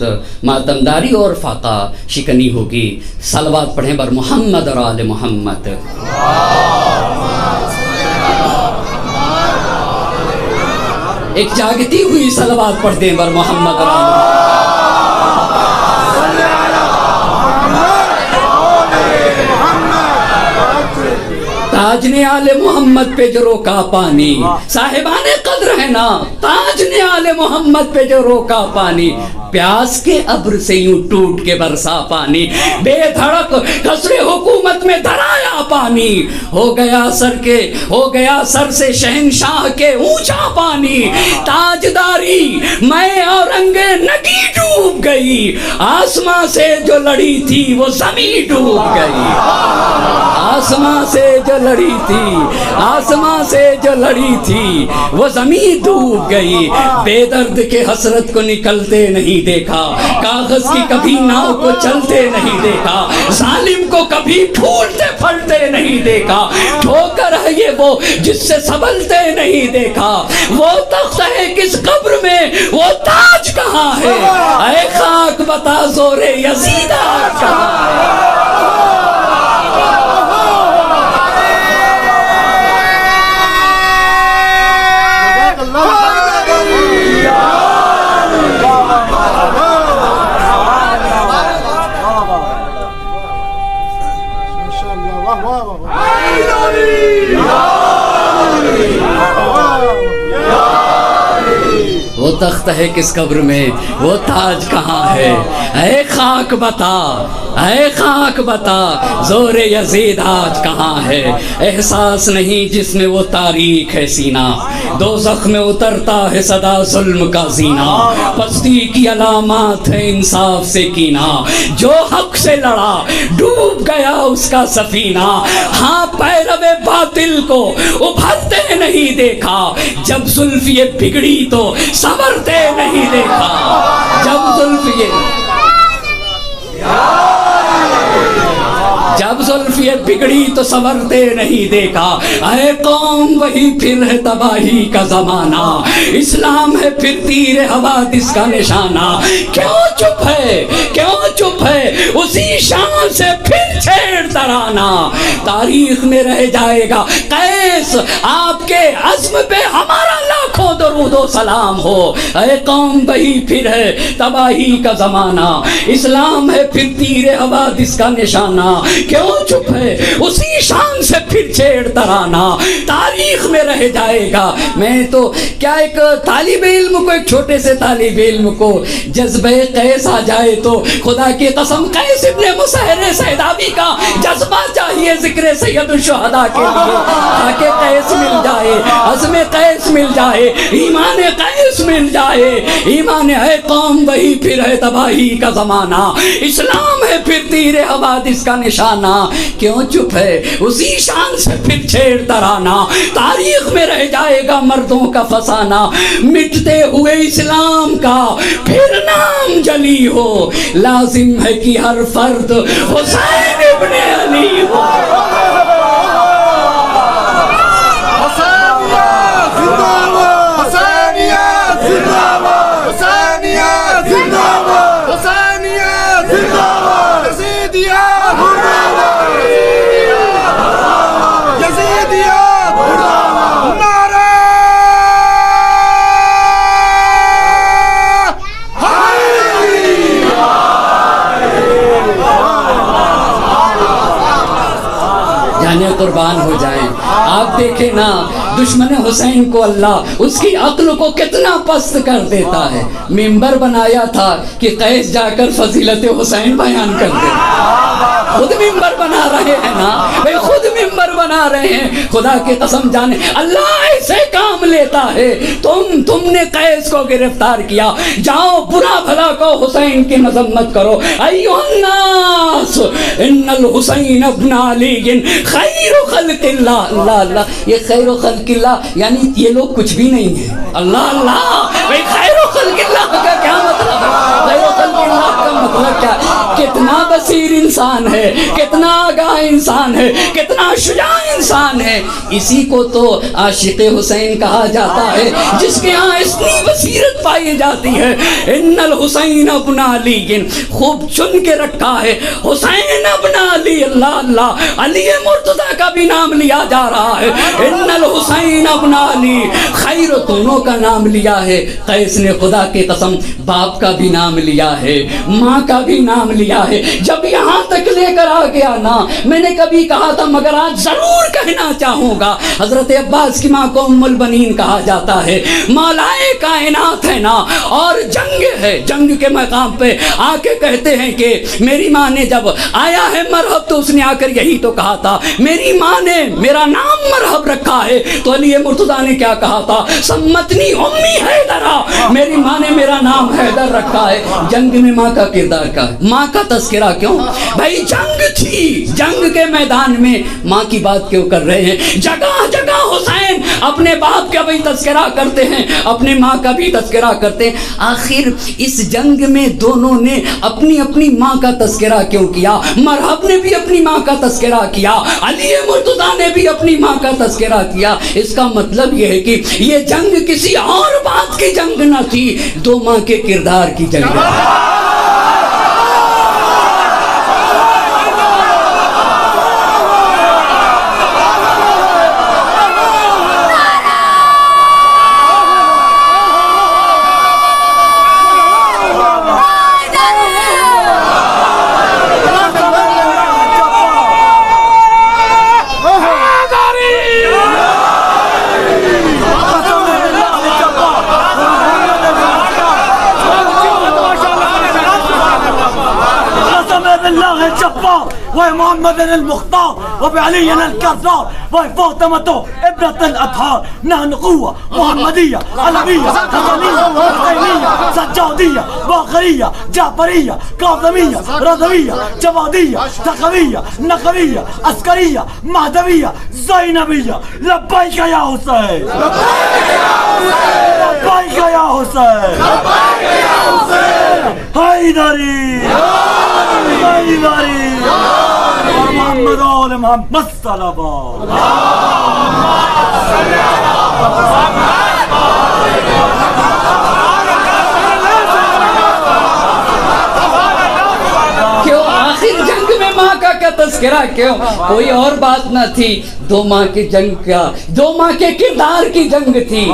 ماتمداری اور فاقہ شکنی ہوگی. صلوات پڑھیں بر محمد اور آل محمد. ایک جاگتی ہوئی صلوات پڑھ دیں بر محمد اور آل محمد. تاج نے آل محمد پہ جو روکا پانی, صاحبان قدر ہے نا, تاج نے آل محمد پہ جو روکا پانی, پیاس کے ابر سے یوں ٹوٹ کے برسا پانی, بے دھڑک قصر حکومت میں درایا پانی, ہو گیا سر سے شہنشاہ کے اونچا پانی, تاجداری میں اورنگ نگی ڈوب گئی, آسماں سے جو لڑی تھی وہ زمین ڈوب گئی. آسماں سے جو لڑی تھی, آسماں سے جو لڑی تھی وہ زمین ڈوب گئی. بے درد کے حسرت کو نکلتے نہیں دیکھا, کاغذ کی کبھی ناؤ کو چلتے نہیں دیکھا, ظالم کو کبھی پھولتے پھلتے نہیں دیکھا, ٹھوکر ہے یہ وہ جس سے سنبھلتے نہیں دیکھا. وہ تخت ہے کس قبر میں, وہ تاج کہاں ہے, اے خاک بتا زور یزید آج کہاں ہے. وہ تخت ہے کس قبر میں, وہ تاج کہاں ہے, اے خاک بتا, اے خاک بتا زور یزید آج کہاں ہے. احساس نہیں جس میں وہ تاریخ ہے سینہ, دوزخ میں اترتا ہے صدا ظلم کا زینہ. پستی کی علامات ہے انصاف سے کینہ, جو حق سے لڑا ڈوب گیا اس کا سفینہ. ہاں پیرو باطل کو ابھرتے نہیں دیکھا, جب زلف یہ بگڑی تو سنورتے نہیں دیکھا. جب زلف یہ بگڑی تو سنورتے نہیں دیکھا. اے قوم وہی پھر ہے تباہی کا زمانہ, اسلام ہے پھر تیر حوادث کا نشانہ. کیوں چپ ہے, کیوں چپ ہے, اسی شان سے پھر پھر چھیڑ ترانہ تاریخ میں رہ جائے گا قیس آپ کے عزم پہ ہمارا لاکھوں درود و سلام ہو اے قوم وہی پھر ہے تباہی کا زمانہ اسلام ہے پھر تیر حوادث کا نشانہ کیوں چپ ہے اسی شان سے پھر چھیڑ ترانہ تاریخ میں رہ جائے گا میں تو کیا ایک طالب علم کو ایک چھوٹے سے طالب علم کو جذبہ قیس آ جائے تو خدا کی قسم قیس ابن مسہر سیدابی کا جذبہ چاہیے ذکر سید الشہداء کے لیے تاکہ قیس مل جائے عزم قیس مل جائے ایمان قیس مل جائے ایمان ہے قوم وہی پھر ہے تباہی کا زمانہ اسلام ہے پھر تیر حوادث کا نشانہ کیوں چپ ہے اسی شان سے پھر چھیڑ ترانہ تاریخ میں رہ جائے گا مردوں کا فسانہ مٹتے ہوئے اسلام کا پھر نام جلی ہو لازم ہے کہ ہر فرد حسین ابن علی ہو قربان ہو جائیں آپ دیکھیں نا دشمن حسین کو اللہ اس کی عقل کو کتنا پست کر دیتا ہے ممبر بنایا تھا کہ قیس جا کر فضیلت حسین بیان کر دے خود ممبر بنا رہے ہیں نا بھئی خود ممبر بنا رہے ہیں خدا کی قسم جانے اللہ ایسے کام لیتا ہے تم نے قیس کو گرفتار کیا جاؤ برا بھلا کو حسین کی مذمت کرو ایوہ الناس ان الحسین ابن علی خیر خلق اللہ اللہ اللہ یہ خیر خلق اللہ یعنی یہ لوگ کچھ بھی نہیں ہیں اللہ اللہ بھئی خیر خلق اللہ کا کیا مطلب ہے خیر خلق اللہ کا مطلب کیا کتنا بصیر انسان ہے کتنا آگاہ انسان ہے کتنا شجاع انسان ہے اسی کو تو عاشق حسین کہا جاتا ہے جس کے ہاں اتنی بصیرت پائی جاتی ہے ان الحسین ابن علی خوب چن کے رکھا ہے حسین ابن علی اللہ اللہ علی مرتضی کا بھی نام لیا جا رہا ہے ان الحسین ابن علی خیر دونوں کا نام لیا ہے قیس نے خدا کی قسم باپ کا بھی نام لیا ہے ماں کا بھی نام لیا ہے جب یہاں تک لے کر آ گیا نا میں نے کبھی کہا تھا مگر آج ضرور کہنا چاہوں گا حضرت عباس کی ماں کو ام البنین کہا جاتا ہے مولائے کائنات ہے نا اور جنگ ہے جنگ کے مقام پہ آ کے کہتے ہیں کہ میری ماں نے جب آیا ہے مرحب تو اس نے آ کر یہی تو کہا تھا میری ماں نے میرا نام مرحب رکھا ہے تو علی مرتضیٰ نے کیا کہا تھا سمتنی امی حیدرہ میری ماں نے میرا نام حیدر رکھا ہے جنگ میں ماں کا کردار کا ماں کا تذکرہ کیوں بھائی جنگ تھی جنگ کے میدان میں ماں کی بات کیوں کر رہے ہیں جگہ جگہ حسین اپنے باپ کا بھی تذکرہ کرتے ہیں اپنے ماں کا بھی تذکرہ کرتے ہیں آخر اس جنگ میں دونوں نے اپنی اپنی ماں کا تذکرہ کیوں کیا مرحب نے بھی اپنی ماں کا تذکرہ کیا علی مرتضیٰ نے بھی اپنی ماں کا تذکرہ کیا اس کا مطلب یہ ہے کہ یہ جنگ کسی اور بات کی جنگ نہ تھی دو ماں کے کردار کی جنگ ومحمد المختار وبعلي الكرار وفاطمة ابنة الأطهار نحن قوة محمدية علوية حسنية حسينية سجادية باقرية جعفرية كاظمية رضوية جوادية تقوية نقوية عسكرية مهدوية زينبية لبيك يا حسين لبيك يا حسين حيدري حيدري محمد آل محمد صلوات کیوں آخر جنگ میں ماں کا کا تذکرہ کیوں؟ کوئی اور بات نہ تھی، 2 ماہ کی جنگ کا، 2 ماہ کے کردار کی جنگ تھی۔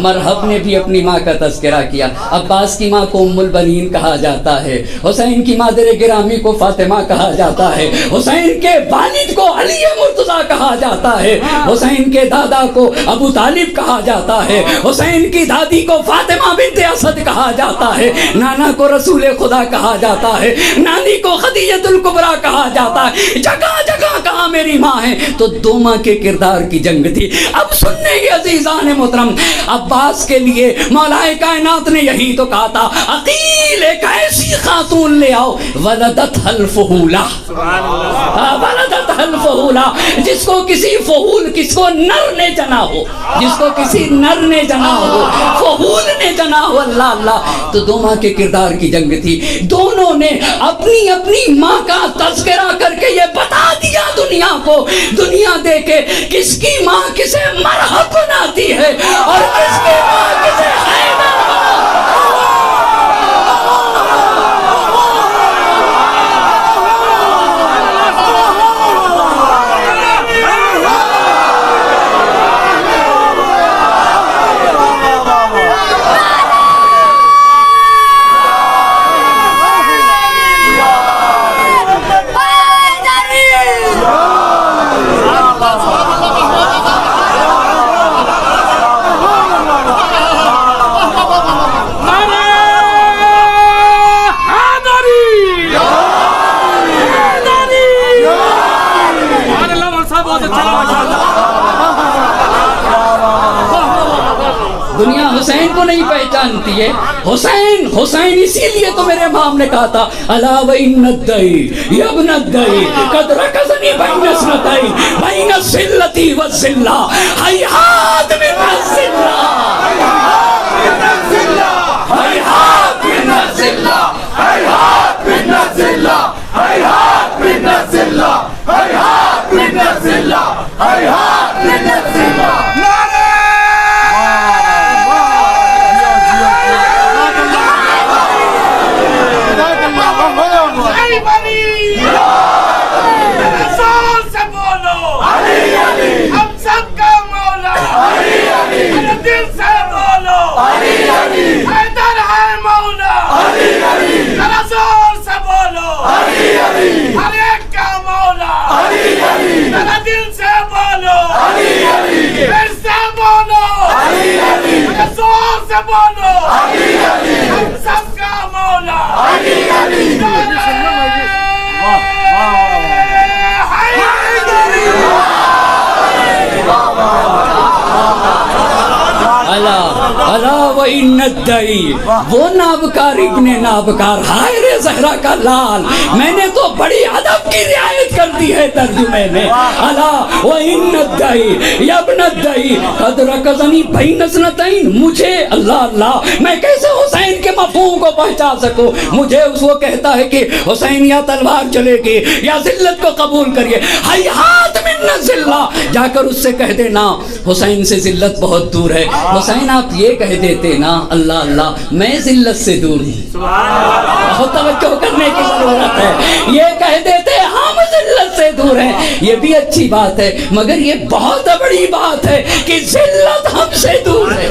مرحب نے بھی اپنی ماں کا تذکرہ کیا۔ عباس کی ماں کو ام البنین کہا جاتا ہے، حسین کی مادر گرامی کو فاطمہ کہا جاتا ہے، حسین کے والد کو علی مرتضیٰ کہا جاتا ہے، حسین کے دادا کو ابو طالب کہا جاتا ہے، حسین کی دادی کو فاطمہ بنت اسد کہا جاتا ہے، نانا کو رسول خدا کہا جاتا ہے، نانی کو خدیجۃ الکبریٰ کہا جاتا ہے، جگہ جگہ کہاں میری ماں ہے۔ تو 2 ماہ کے کردار کی جنگ تھی۔ اب سننے کے عزیزان محترم، عباس کے لیے مولا کائنات نے یہی تو کہا تھا، عقیل ایک ایسی خاتون لے آؤ، ولدت الفہولہ، ولدت الفہولہ، جس کو کسی فہول، کس کو نر نے جنا ہو، جس کو کسی نر نے جنا ہو، فہول نے جنا ہو۔ اللہ اللہ۔ تو 2 ماہ کے کردار کی جنگ تھی۔ دونوں نے اپنی اپنی ماں کا تذکرہ کر کے یہ بتا دیا دنیا کو، دنیا دیکھے کس کی ماں کسے مرحب بناتی ہے اور کس کی ماں کسے حیدر دنیا حسین کو نہیں پہچانتی ہے۔ حسین حسین اسی لیے تو میرے امام نے کہا تھا، الا وان الدئی یا ابن الدئی قد رکزنی بین اثنتین بین الذلۃ والذلہ ہیہات من الذلہ ہیہات من الذلہ ہیہات من الذلہ ہیہات من الذلہ ہیہات من الذلہ ہیہات من الذلہ۔ وہ نابکار ابن نابکار، ہائے رے زہرا کا لال، میں نے تو بڑی ادب کی رعایت کر دی ہے ترجمے میں۔ الا وان الدئی یا ابن الدئی قد رکزنی بین اثنتین، مجھے اللہ اللہ میں کیسے حسین کے مفہوم کو پہچان سکوں؟ مجھے اس وہ کہتا ہے کہ حسین یا تلوار چلے گی یا ذلت کو قبول کریے، ہیہات من الذلہ، جا کر اس سے کہہ دینا حسین سے ذلت بہت دور ہے۔ حسین آپ یہ کہہ دیتے نا، اللہ اللہ میں ذلت سے دور ہوں، بہت توجہ کرنے کی ضرورت ہے، یہ کہہ دیتے ہم ذلت سے دور ہیں، یہ بھی اچھی بات ہے، مگر یہ بہت بڑی بات ہے کہ ذلت ہم سے دور ہے،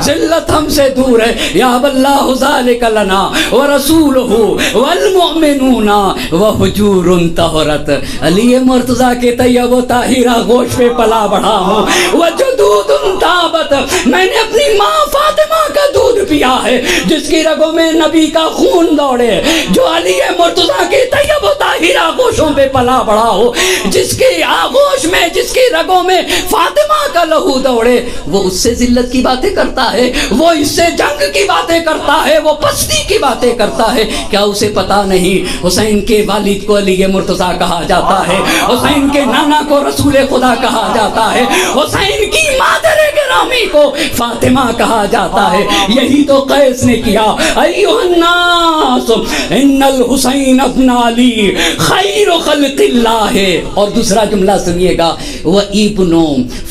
ذلت ہم سے دور ہے۔ یا اللہ ذالک لنا ورسولہ والمؤمنون وحجور طہرت، علی مرتضیٰ کے طیب و طاہرہ گوشت پہ پلا بڑھا ہوں، وجدود طابت، میں نے اپنی ماں فاطمہ کا دودھ پیا ہے جس کی رگوں میں نبی کا خون دوڑے، جو علی مرتضیٰ کی طیب و طاہرہ گوشوں پہ پلا بڑھا ہو، جس کی آغوش میں، جس کی رگوں میں فاطمہ کا لہو دوڑے، وہ اس سے ذلت کی باتیں کرتا ہے، وہ اس سے جنگ کی باتیں کرتا ہے، وہ پستی کی باتیں کرتا ہے۔ کیا اسے پتا نہیں حسین کے والد کو علی مرتضیٰ کہا جاتا ہے، حسین کے نانا کو رسول خدا کہا جاتا ہے، حسین کی مادر گرامی کو فاطمہ کہا جاتا ہے؟ یہی تو قیس نے کیا، ایھا الناس ان الحسین ابن علی خیر خلق اللہ، اور دوسرا جملہ سنیے گا، وابن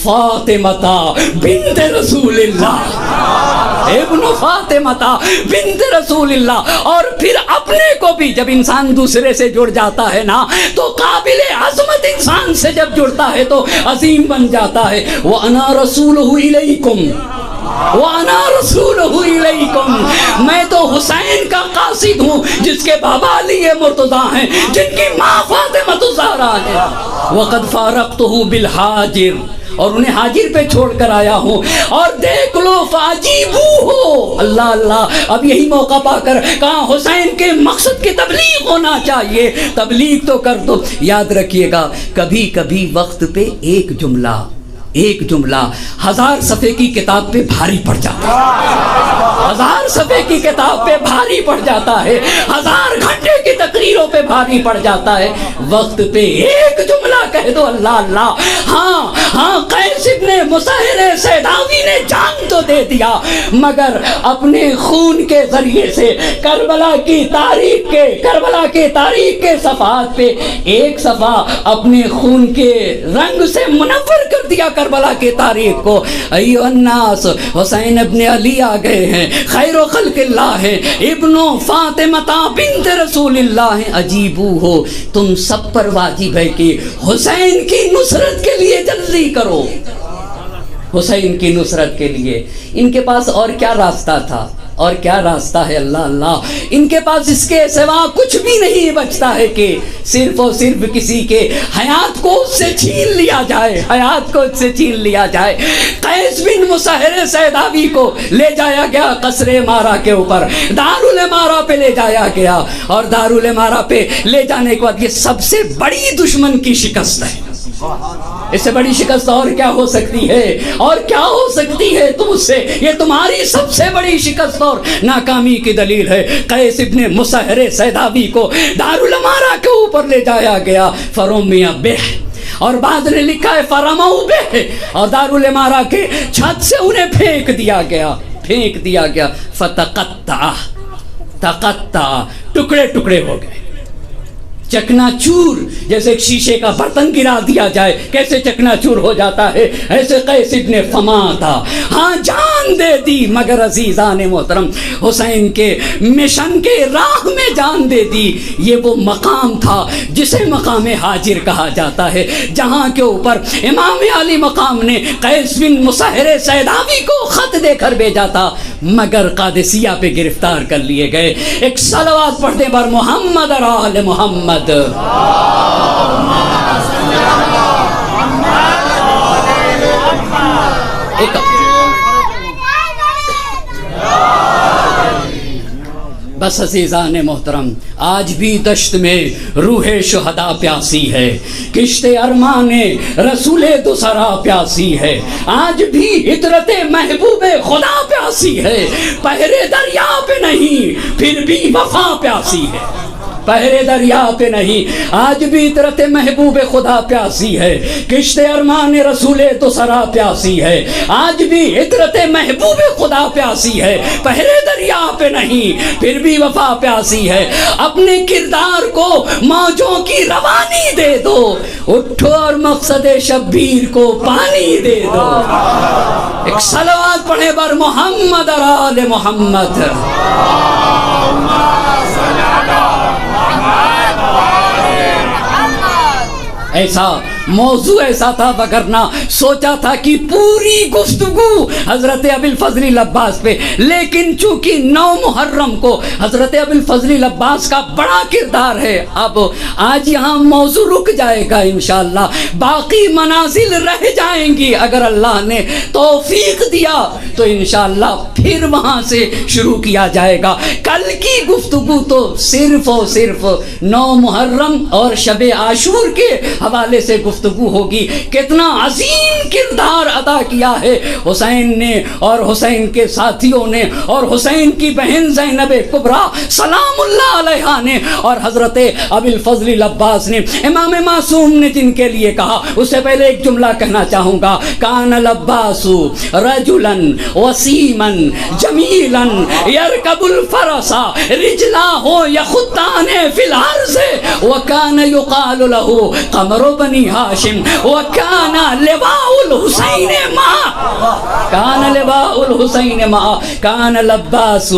فاطمہ بنت رسول اللہ۔ ابن فاطمہ بنت رسول اللہ. اور پھر اپنے کو بھی جب انسان دوسرے سے جڑ جاتا ہے نا تو قابل عظمت انسان سے جب جڑتا ہے تو عظیم بن جاتا ہے. وَأَنَا رَسُولُهُ إِلَيْكُمْ وَأَنَا رَسُولُهُ إِلَيْكُمْ. میں تو حسین کا قاصد ہوں جس کے بابا علی مرتضیٰ ہیں, جن کی ماں فاطمہ الزہرا ہے. وَقَدْ فَارَقْتُهُ بِالْحَاجِرِ, اور انہیں حاجر پہ چھوڑ کر آیا ہوں. اور دیکھ لو فاجیبو ہو, اللہ اللہ, اب یہی موقع پا کر کہاں حسین کے مقصد کی تبلیغ ہونا چاہیے. تبلیغ تو کر دو. یاد رکھیے گا کبھی کبھی وقت پہ ایک جملہ 1000 صفحے کی کتاب پہ بھاری پڑ جاتا ہے. 1000 صفحے کی کتاب پہ بھاری پڑ جاتا ہے, 1000 گھنٹے کی تقریروں پہ بھاری پڑ جاتا ہے. وقت پہ ایک جملہ کہہ دو, اللہ اللہ. ہاں قیس ابن مسہر سیداوی نے جان تو دے دیا مگر اپنے خون کے ذریعے سے کربلا کی تاریخ کے صفحات پہ ایک صفحہ اپنے خون کے رنگ سے منور کر دیا کربلا کی تاریخ کو. ایھا الناس, حسین ابن علی آ گئے ہیں, خیر و خلق اللہ ہے, ابن فاطمہ بنت رسول اللہ ہیں. عجیبو ہو, تم سب پر واجب ہے کہ حسین کی نصرت کے لیے جلدی کرو. حسین کی نصرت کے لیے ان کے پاس اور کیا راستہ تھا اور کیا راستہ ہے, اللہ اللہ. ان کے پاس اس کے سوا کچھ بھی نہیں بچتا ہے کہ صرف اور صرف کسی کے حیات کو اس سے چھین لیا جائے. قیس بن مسہر سیداوی کو لے جایا گیا قصر امارہ کے اوپر, دارالامارہ پہ لے جایا گیا, اور دارالامارہ پہ لے جانے کے بعد یہ سب سے بڑی دشمن کی شکست ہے. اس سے بڑی شکست اور کیا ہو سکتی ہے تم سے؟ یہ تمہاری سب سے بڑی شکست اور ناکامی کی دلیل ہے. قیس ابن مسہر سیداوی کو دارالامارہ کے اوپر لے جایا گیا, فرومیہ بہ, اور بعد نے لکھا ہے فرمو بہ, اور دارالامارہ کے چھت سے انہیں پھینک دیا گیا. فتقطع, ٹکڑے ٹکڑے ہو گئے, چکنا چور. جیسے ایک شیشے کا برتن گرا دیا جائے کیسے چکنا چور ہو جاتا ہے, ایسے قیس ابن فما تھا. ہاں جان دے دی, مگر عزیزان محترم حسین کے مشن کے راہ میں جان دے دی. یہ وہ مقام تھا جسے مقام حاجر کہا جاتا ہے, جہاں کے اوپر امام علی مقام نے قیس بن مسہر سیداوی کو خط دے کر بھیجا تھا, مگر قادسیہ پہ گرفتار کر لیے گئے. ایک صلوات پڑھ دیں بر محمد اور آل محمد. بس عزیزان محترم, آج بھی دشت میں روح شہداء پیاسی ہے, کشت ارمان رسول دوسرا پیاسی ہے, آج بھی عطرت محبوب خدا پیاسی ہے. پہرے دریا پہ نہیں پھر بھی وفا پیاسی ہے, پہرے دریا پہ نہیں آج بھی عطرت محبوب خدا پیاسی ہے, کشت ارمان رسول تو سرا پیاسی ہے, آج بھی عطرت محبوب خدا پیاسی ہے, پہرے دریا پہ نہیں پھر بھی وفا پیاسی ہے. اپنے کردار کو موجوں کی روانی دے دو, اٹھو اور مقصد شبیر کو پانی دے دو. ایک صلوات پڑھے بر محمد اور آل محمد. ایسا موضوع ایسا تھا, وگرنہ سوچا تھا کہ پوری گفتگو حضرت ابی الفضل عباس پہ, لیکن چونکہ 9 محرم کو حضرت ابی الفضل عباس کا بڑا کردار ہے, اب آج یہاں موضوع رک جائے گا انشاءاللہ, باقی منازل رہ جائیں گی. اگر اللہ نے توفیق دیا تو انشاءاللہ پھر وہاں سے شروع کیا جائے گا. کل کی گفتگو تو صرف اور صرف 9 محرم اور شب عاشور کے حوالے سے گفتگو ہوگی. کتنا عظیم کردار ادا کیا ہے حسین نے اور حسین کے ساتھیوں نے, اور حسین کی بہن زینب کبریٰ سلام اللہ علیہا نے, اور حضرت ابی الفضل عباس نے, امام معصوم نے جن کے لیے کہا. اس سے پہلے ایک جملہ کہنا چاہوں گا, کان العباس رجلا وسیما جمیلا یرکب الفرس رجلاه یخطان فی الارض وکان یقال له قمر بنی هاشم وكان لواء الحسين معه كان لواء الحسين معه كان العباس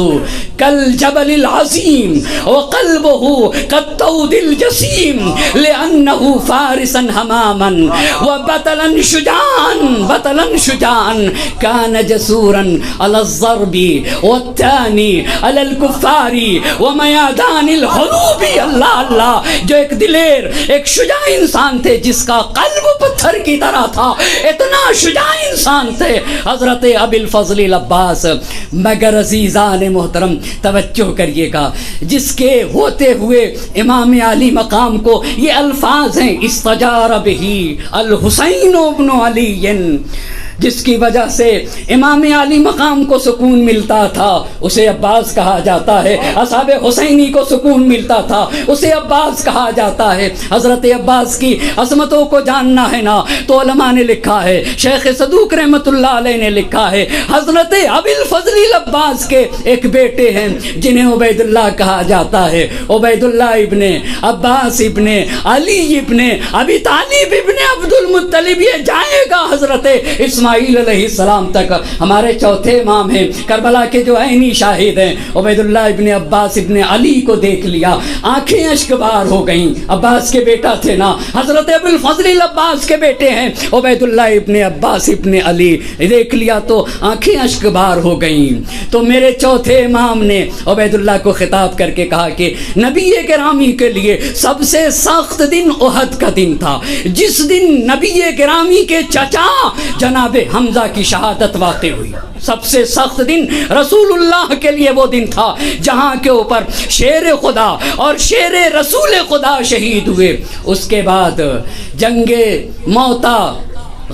كالجبل العظيم وقلبه كالطود الجسيم لأنه فارسا هماما وبطلا شجاعا كان جسورا على الضرب والثاني على الكفار ومیادان الحروب. اللہ اللہ، جو ایک دلیر ایک شجاع انسان تھے جس کا قلب پتھر کی طرح تھا، اتنا شجاع انسان تھے حضرت ابی الفضل العباس. مگر عزیزان محترم توجہ کریے گا، جس کے ہوتے ہوئے امام علی مقام کو یہ الفاظ ہیں استجار بہ الحسین ابن علی، جس کی وجہ سے امام علی مقام کو سکون ملتا تھا اسے عباس کہا جاتا ہے، اصحاب حسینی کو سکون ملتا تھا اسے عباس کہا جاتا ہے. حضرت عباس کی عظمتوں کو جاننا ہے نا تو علماء نے لکھا ہے، شیخ صدوق رحمۃ اللہ علیہ نے لکھا ہے، حضرت ابی الفضل العباس کے ایک بیٹے ہیں جنہیں عبید اللہ کہا جاتا ہے. عبید اللہ ابن عباس ابن علی ابن ابی طالب ابن عبد المطلب، یہ جائے گا حضرت اسماعیل علیہ السلام تک. ہمارے چوتھے امام ہیں کربلا کے جو عینی شاہد ہیں، عبید اللہ ابن عباس ابن علی کو دیکھ لیا، آنکھیں اشک بار ہو گئیں. عباس کے بیٹا تھے نا، حضرت ابی الفضل العباس کے بیٹے ہیں عبید اللہ ابن عباس ابن علی، دیکھ لیا تو آنکھیں اشک بار ہو گئیں. تو میرے چوتھے امام نے عبید اللہ کو خطاب کر کے کہا کہ نبی گرامی کے لیے سب سے سخت دن احد کا دن تھا، جس دن نبی گرامی کے چچا جناب حمزہ کی شہادت واقع ہوئی. سب سے سخت دن رسول اللہ کے لیے وہ دن تھا جہاں کے اوپر شیر خدا اور شیر رسول خدا شہید ہوئے. اس کے بعد جنگ موتا،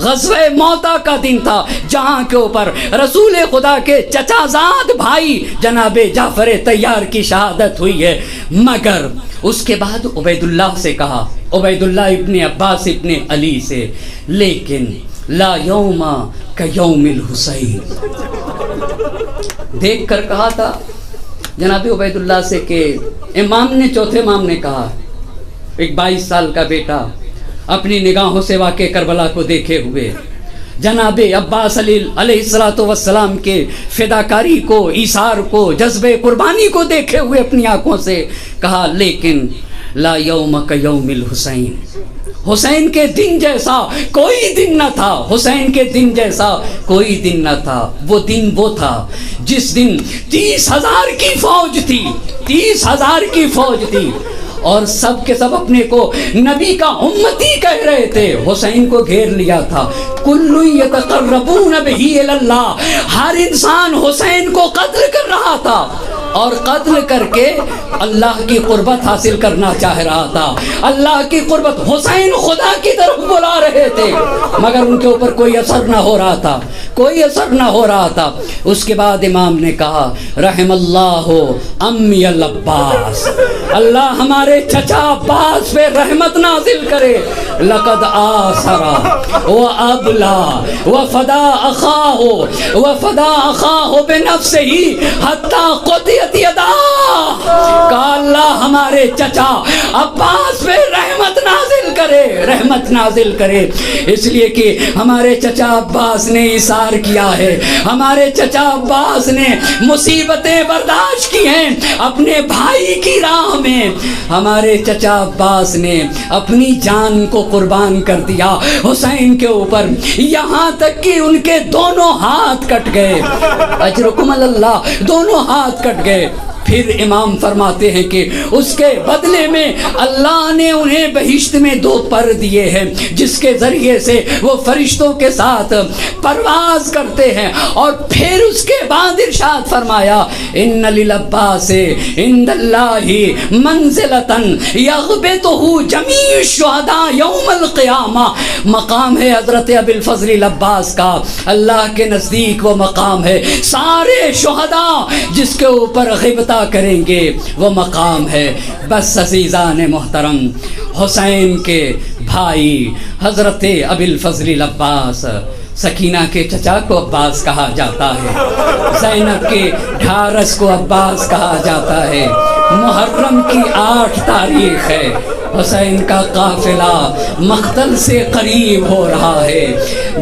غزوہ موتا کا دن تھا جہاں کے اوپر رسول خدا کے چچا زاد بھائی جناب جعفر طیار کی شہادت ہوئی ہے. مگر اس کے بعد عبید اللہ سے کہا، عبید اللہ ابن عباس ابن علی سے، لیکن لا یوم کیوم الحسین. دیکھ کر کہا تھا جناب عبید اللہ سے کہ امام نے، چوتھے امام نے کہا، ایک 22 سال کا بیٹا اپنی نگاہوں سے واقع کربلا کو دیکھے ہوئے، جناب عباس علیہ السلام کے فداکاری کو، ایثار کو، جذبِ قربانی کو دیکھے ہوئے اپنی آنکھوں سے کہا، لیکن لا یوم کیوم الحسین، حسین کے دن جیسا کوئی دن نہ تھا، حسین کے دن جیسا کوئی دن نہ تھا. وہ دن وہ تھا جس دن 30,000 کی فوج تھی، 30,000 کی فوج تھی، اور سب کے سب اپنے کو نبی کا امتی کہہ رہے تھے. حسین کو گھیر لیا تھا، کل یتقربون بہ الی اللہ، ہر انسان حسین کو قتل کر رہا تھا اور قتل کر کے اللہ کی قربت حاصل کرنا چاہ رہا تھا. اللہ کی قربت، حسین خدا کی طرف بلا رہے تھے مگر ان کے اوپر کوئی اثر نہ ہو رہا تھا، کوئی اثر نہ ہو رہا تھا. اس کے بعد امام نے کہا، رحم اللہ امی العباس، اللہ ہمارے چچا عباس پہ رحمت نازل کرے. لقد آثرا وابلا وفدا اخاہ بنفسہ حتی قطعت یدا. کہ اللہ ہمارے چچا عباس پہ رحمت نازل کرے، رحمت نازل کرے. اس لیے کہ ہمارے چچا عباس نے ایثار کیا ہے، ہمارے چچا عباس نے مصیبتیں برداشت کی ہیں اپنے بھائی کی راہ میں. ہمارے چچا عباس نے اپنی جان کو قربان کر دیا حسین کے اوپر، یہاں تک کہ ان کے دونوں ہاتھ کٹ گئے. اجرکم اللہ، دونوں ہاتھ کٹ گئے. پھر امام فرماتے ہیں کہ اس کے بدلے میں اللہ نے انہیں بہشت میں 2 پر دیے ہیں جس کے ذریعے سے وہ فرشتوں کے ساتھ پرواز کرتے ہیں. اور پھر اس کے بعد ارشاد فرمایا، ان للعباس عند اللہ منزلۃ یغبطہ جمیع الشہداء یوم القیامہ. مقام ہے حضرت ابی الفضل العباس کا، اللہ کے نزدیک وہ مقام ہے. سارے شہداء جس کے اوپر غیبت کریں گے وہ مقام ہے. بس عزیزان محترم، حسین کے بھائی حضرت ابی الفضل العباس، سکینہ کے چچا کو عباس کہا جاتا ہے، زینب کے ڈھارس کو عباس کہا جاتا ہے. محرم کی 8 تاریخ ہے، حسین کا قافلہ مقتل سے قریب ہو رہا ہے۔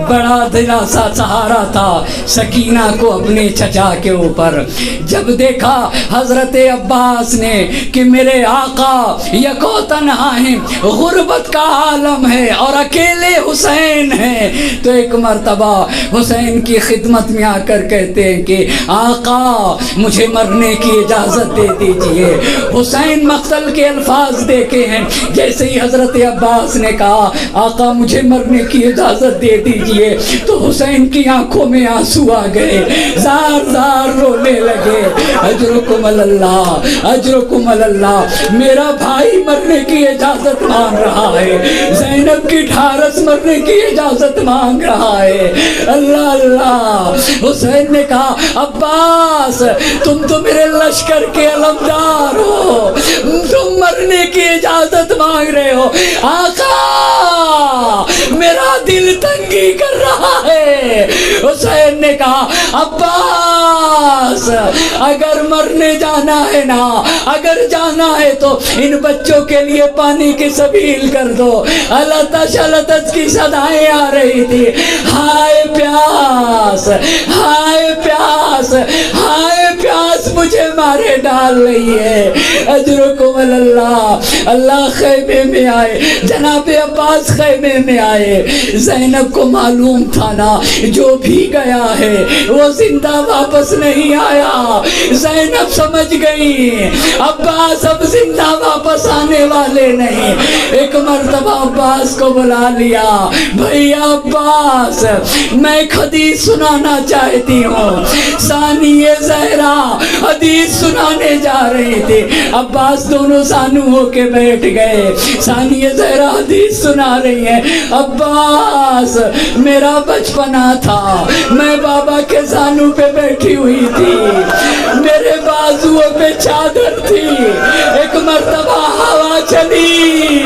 بڑا دلاسا سہارا تھا سکینہ کو اپنے چچا کے اوپر۔ جب دیکھا حضرت عباس نے کہ میرے آقا یکو تنہا ہیں، غربت کا عالم ہے اور اکیلے حسین ہیں، تو ایک مرتبہ حسین کی خدمت میں آ کر کہتے ہیں کہ آقا مجھے مرنے کی اجازت دے دیجئے۔ حسین مقتل کے الفاظ دیکھے ہیں، جیسے ہی حضرت عباس نے کہا آقا مجھے مرنے کی اجازت دے دیجئے، تو حسین کی آنکھوں میں آنسو آ گئے، زار زار رونے لگے۔ اجرکم اللہ، اجرکم اللہ، میرا بھائی مرنے کی اجازت مانگ رہا ہے، زینب کی ڈھارس مرنے کی اجازت مانگ رہا ہے۔ اللہ اللہ۔ حسین نے کہا عباس تم تو میرے لشکر کے علمدار ہو، تم مرنے کی اجازت مانگ رہے ہو۔ آقا میرا دل تنگی کر رہا ہے۔ حسین نے کہا عباس اگر مرنے جانا ہے نا، اگر جانا ہے تو ان بچوں کے لیے پانی کی سبیل کر دو۔ التش التش کی صدائیں آ رہی تھی، ہائے پیاس، ہائے پیاس، ہائے پیاس مجھے مارے ڈال رہی ہے۔ اجرکم اللہ۔ اللہ خیمے میں آئے، جناب عباس خیمے میں آئے۔ زینب کو معلوم تھا نا جو بھی گیا ہے وہ زندہ واپس نہیں آیا۔ زینب سمجھ گئی عباس اب زندہ واپس آنے والے نہیں۔ ایک مرتبہ عباس کو بلا لیا، بھیا عباس میں ایک حدیث سنانا چاہتی ہوں۔ ثانیہ زہرا حدیث سنانے جا رہی تھی، عباس دونوں سانو ہو کے بیٹھ گئے۔ ثانیہ زہرا حدیث سنا رہی ہیں، عباس میرا بچپنا تھا، میں بابا کے سانو پہ بیٹھی ہوئی تھی، میرے بازوؤں پہ چادر تھی، ایک مرتبہ ہوا چلی،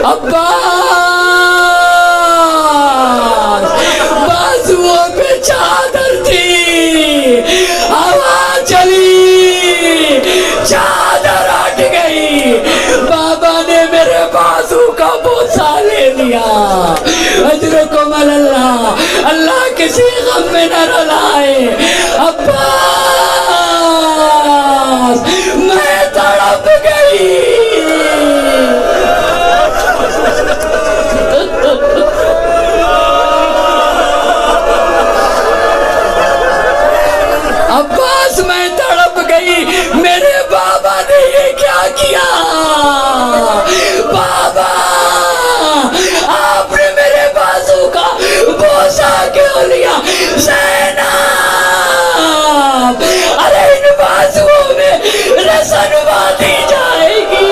عباس بازوؤں پہ چادر تھی، ہوا چلی، چادر ہٹ گئی، بابا نے میرے بازو کا بوسہ لے لیا۔ اجرکم اللہ۔ اللہ کسی غم میں نہ رلائے۔ عباس میں تڑپ گئی۔ عباس میں تڑپ گئی، میرے بابا نے یہ کیا کیا؟ بابا آپ نے میرے بازو کا بوسہ کیوں لیا؟ زینب ارے ان بازوؤں میں رسن باندھی جائے گی۔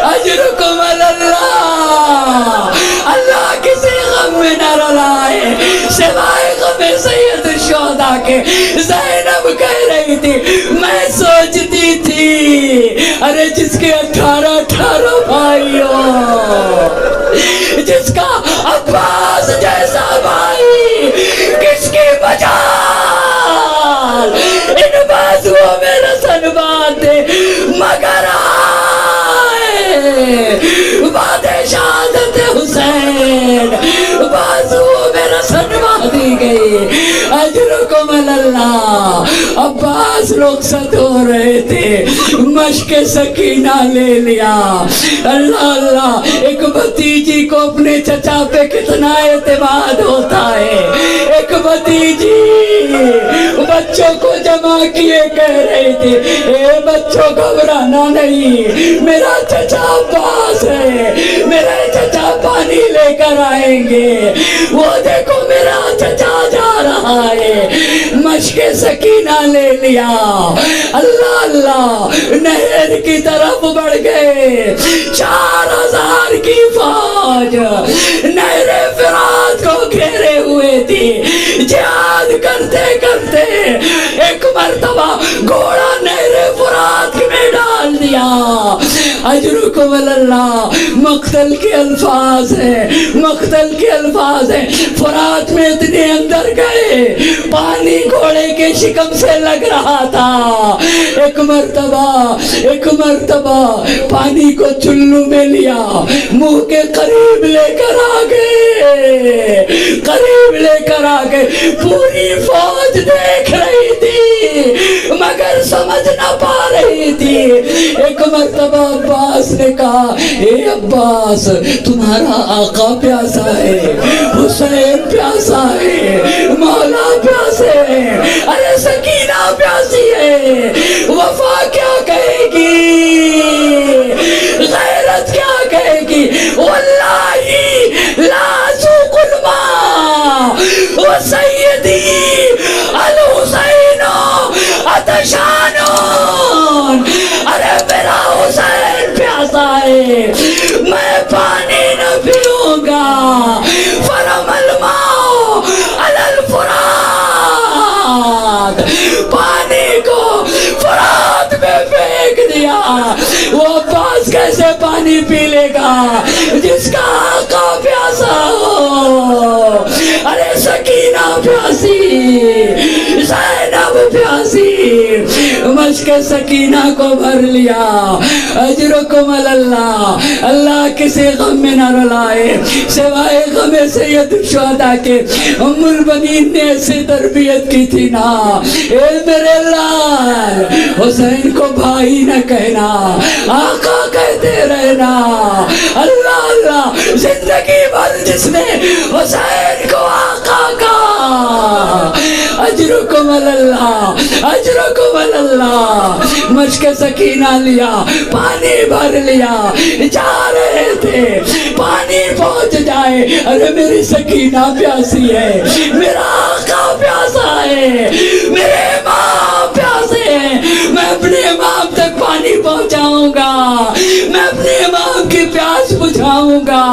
اجرکم اللہ۔ اللہ کسی غم میں نہ رلائے سوائے غم سید الشہداء کے۔ زینب کہہ رہی تھی میں سوچتی تھی ارے جس کے 18 بھائی ہو، جس کا عباس جیسا بھائی، کس کی مجال ان بازوؤں میں رسن باندھے، مگر بعد شہادت حسین بازوؤں میں رسن باندھی گئی۔ اجرکم اللہ۔ عباس رخصت ہو رہے تھے، مشق سکینہ لے لیا۔ اللہ اللہ۔ ایک بھتیجی کو اپنے چچا پہ کتنا اعتماد ہوتا ہے۔ ایک بھتیجی بچوں کو جمع کیے کہہ رہی تھی اے بچوں گھبرانا نہیں، میرا چچا عباس ہے، میرا چچا پانی لے کر آئیں گے، وہ دیکھو میرا چچا جا رہا ہے۔ مشق سکینہ لے لیا۔ اللہ اللہ۔ نہر کی طرف بڑھ گئے، 4000 کی فوج نہر فرات کو گھیرے ہوئے تھی، جہاد کرتے کرتے ایک مرتبہ گھوڑا نہر فرات میں ڈال دیا۔ اجرکم اللہ، مقتل کے الفاظ ہیں، مقتل کے الفاظ ہیں۔ فرات میں اتنے اندر گئے، پانی گھوڑے کے شکم سے لگ رہا تھا۔ ایک مرتبہ پانی کو چلو میں لیا، منہ کے قریب لے کر آ گئے، قریب لے کر آ گئے۔ پوری فوج دیکھ رہی تھی مگر سمجھ نہ پا رہی تھی۔ ایک مرتبہ عباس نے کہا، اے عباس، تمہارا آقا پیاسا ہے، حسین پیاسا ہے، مولا پیاسے ہیں، ارے سکینہ پیاسی ہے، وفا کیا کہے گی، غیرت کیا کہے گی؟ واللہ لا ذوق الماء وسیدی الحسین عطشان، ارے میرا حسین پیاسا ہے، میں پانی نہ پیوں گا۔ فرم الماء علی الفرات، پانی کو فرات میں پھینک دیا۔ وہ عباس کیسے پانی پی لے گا جس کا آقا پیاسا ہو؟ ارے سکینہ پیاسی، زینب پیاسی، مشک سکینہ کو بھر لیا۔ اجرکم اللہ، اللہ کسی غم میں نہ رلائے سوائے غم سید الشہداء کے۔ ام البنین نے ایسی تربیت کی تھی نا، اے میرے لال، حسین کو بھائی نہ کہنا، آقا کہتے رہنا۔ اللہ اللہ، زندگی بھر جس نے حسین کو آقا کہا، اجرکم اللہ، اجرکم اللہ۔ مشک سکینہ لیا، پانی بھر لیا، جا رہے تھے، پانی پہنچ جائے، ارے میری سکینہ پیاسی ہے، میرا آقا پیاسا ہے، میرے امام پیاسے ہیں، میں اپنے امام تک پانی پہنچاؤں گا، میں اپنے امام کی پیاس بجھاؤں گا۔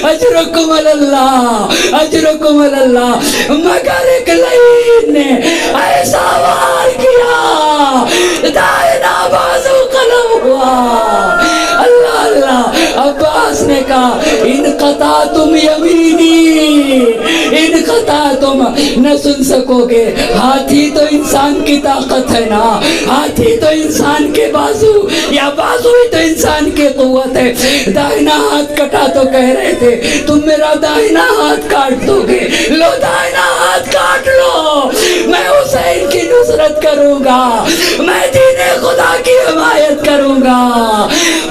اجرکم اللہ، اجرکم اللہ۔ مگر ایک لعین نے ایسا وار کیا، دائنا بازو قلم ہوا۔ اللہ اللہ، عباس نے کہا، انقطعتم یمینی، انقطعتم، نہ سن سکو گے۔ ہاتھی تو انسان کی طاقت ہے نا، ہاتھی تو انسان کے بازو، یا بازو ہی تو انسان کی قوت ہے۔ دائنا ہاتھ کٹا تو کہہ رہے تھے تم میرا دائنا ہاتھ کاٹ دو گے، لو دائنا ہاتھ کاٹ لو، میں حسین کی نصرت کروں گا، میں دین خدا کی حمایت کروں گا۔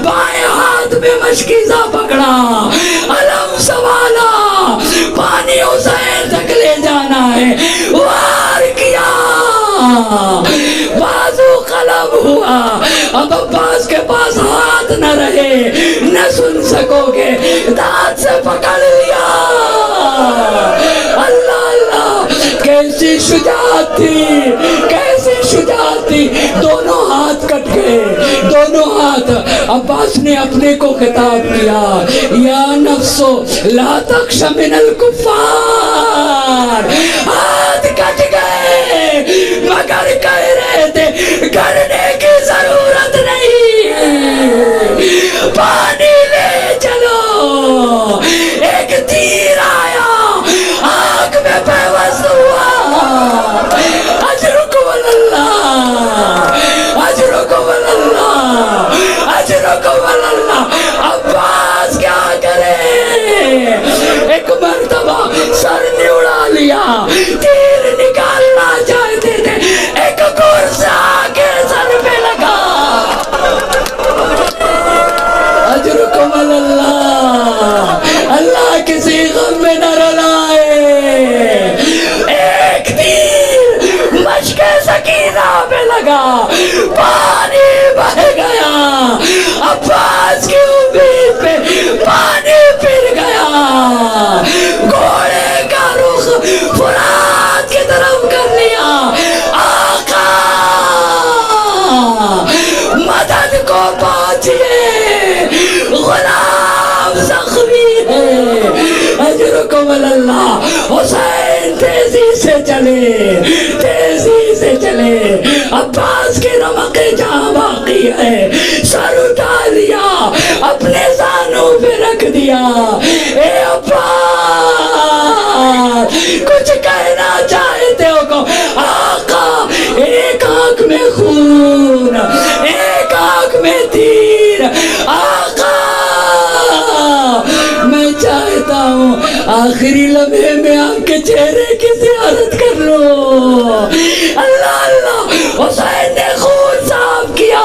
بائیں ہاتھ میں مشکیزہ پکڑا، علم سوالا، پانی حسین تک لے جانا ہے، وار کیا، بازو قلم ہوا۔ اب عباس کے پاس ہاتھ نہ رہے، نہ سن سکو گے، دانت سے پکڑ لیا۔ اللہ اللہ، کیسی شجاعت تھی، کیسی شجاعت تھی۔ دونوں ہاتھ کٹ گئے، دونوں ہاتھ۔ عباس نے اپنے کو خطاب کیا، یا نفسو لا تخش من الکفار۔ ہاتھ کٹ گئے مگر کہہ رہے تھے کرنے کی ضرورت نہیں، پانی لے چلو۔ ایک تیر آیا، آنکھ میں پیوست ہوا۔ اجرکم اللہ، اجرکم اللہ، اجرکم اللہ۔ عباس کیا کرے، ایک مرتبہ سر نے اڑا لیا، تیر نکالنا چاہتے تھے، ایک گرزہ کے سر پہ لگا۔ اجرکم اللہ، اللہ کسی غم میں نہ رلائے۔ ایک تیر مشک سکینہ پہ لگا، پانی بہ گیا، عباس کی امید پہ پانی پھر گیا۔ گھوڑے کا رخ فرات کی طرف کر لیا۔ آقا مدد کو پہنچیے، غلام زخمی ہے۔ اجرکم اللہ۔ حسین تیزی سے چلے، تیزی سے چلے، عباس کی رمق جہاں باقی ہے، سر اٹھا لیا، چہرے کی زیارت کر لو. اللہ اللہ. حسین نے خون صاف کیا.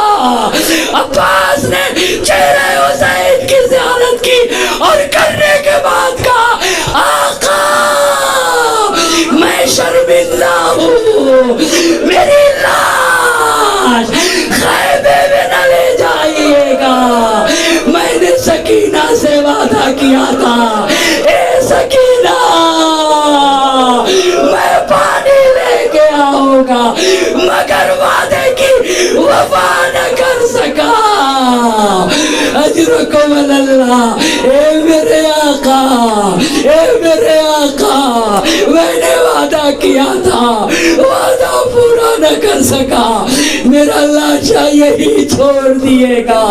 عباس نے چہرے حسین کی زیارت کی اور کرنے کے بعد کہا آقا میں شرمندہ ہوں, میری لاش خیمے میں نہ لے جائیے گا. میں نے سکینہ سے وعدہ کیا تھا, اے سکینہ میں پانی لے کے آؤں گا, مگر وعدے کی وفا نہ کر سکا. اجرکم اللہ. اے میرے آقا, اے میرے آقا, میں نے وعدہ کیا تھا, وعدہ پورا نہ کر سکا, میرا لاشا یہی چھوڑ دیے گا.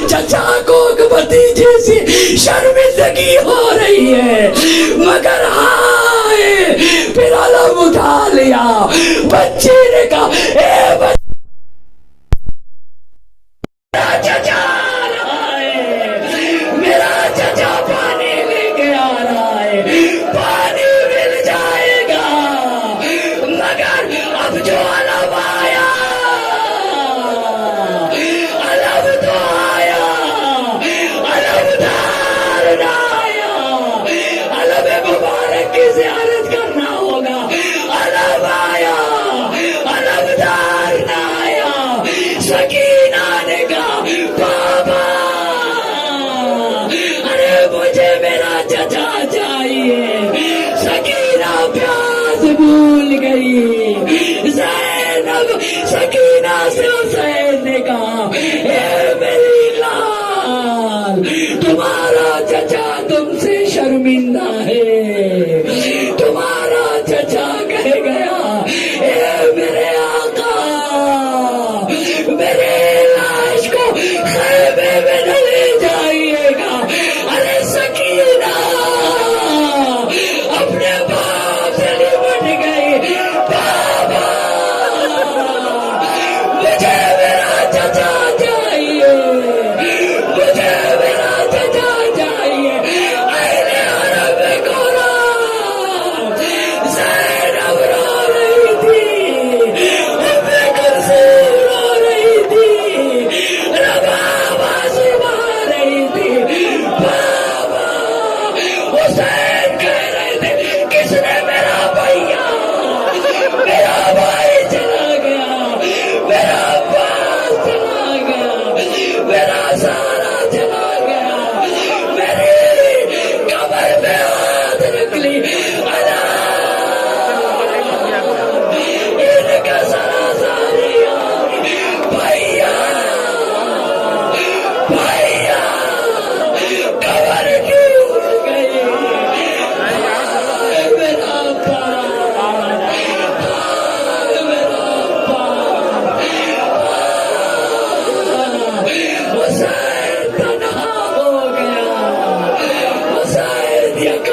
چچا کو بھتیجے سے شرمندگی ہو رہی ہے, مگر ہائے پھر علم اٹھا لیا. بچے نے کہا اے بچے چچا رہا ہے, میرا چچا پانی لے کے آ رہا ہے, پانی مل جائے گا, مگر اب جو علم آیا, علم تو آیا, علم دار نہ آیا. علم مبارک کی زیارت کرنا ہوگا. علم آیا, علم دار نہ آیا. سکینہ نے کہا بابا ارے مجھے میرا چچا چاہیے. سکینہ پیاس بھول گئی. زینب سکینہ سے حسین نے کہا اے میری لال, تمہارا چچا تم سے شرمندہ ہے. تمہارا چچا کہہ گیا اے میرے آقا میرے لاش کو خیمے میں نہ لے جائیے گا. ارے سکینہ اپنے باپ سے لپٹ گئی. بابا مجھے میرا چچا چاہیے, مجھے میرا چچا چاہیے. اہل عرب کو زینب رو رہی تھی, ام کلثوم رو رہی تھی, ربابہ سبا رہی تھی. بابا حسین کہہ رہے تھے کس نے میرا بھیا, میرا بھائی چلا گیا, میرا عباس چلا گیا, میرا سارا چلا گیا. میری کمر میں ہاتھ رکھ لی. ان کا سارا ساریا بھیا, بھیا کمر کیوں اڑ گئی. میرا باپ, میرا باپ. حسین تنہا ہو گیا. حسین یک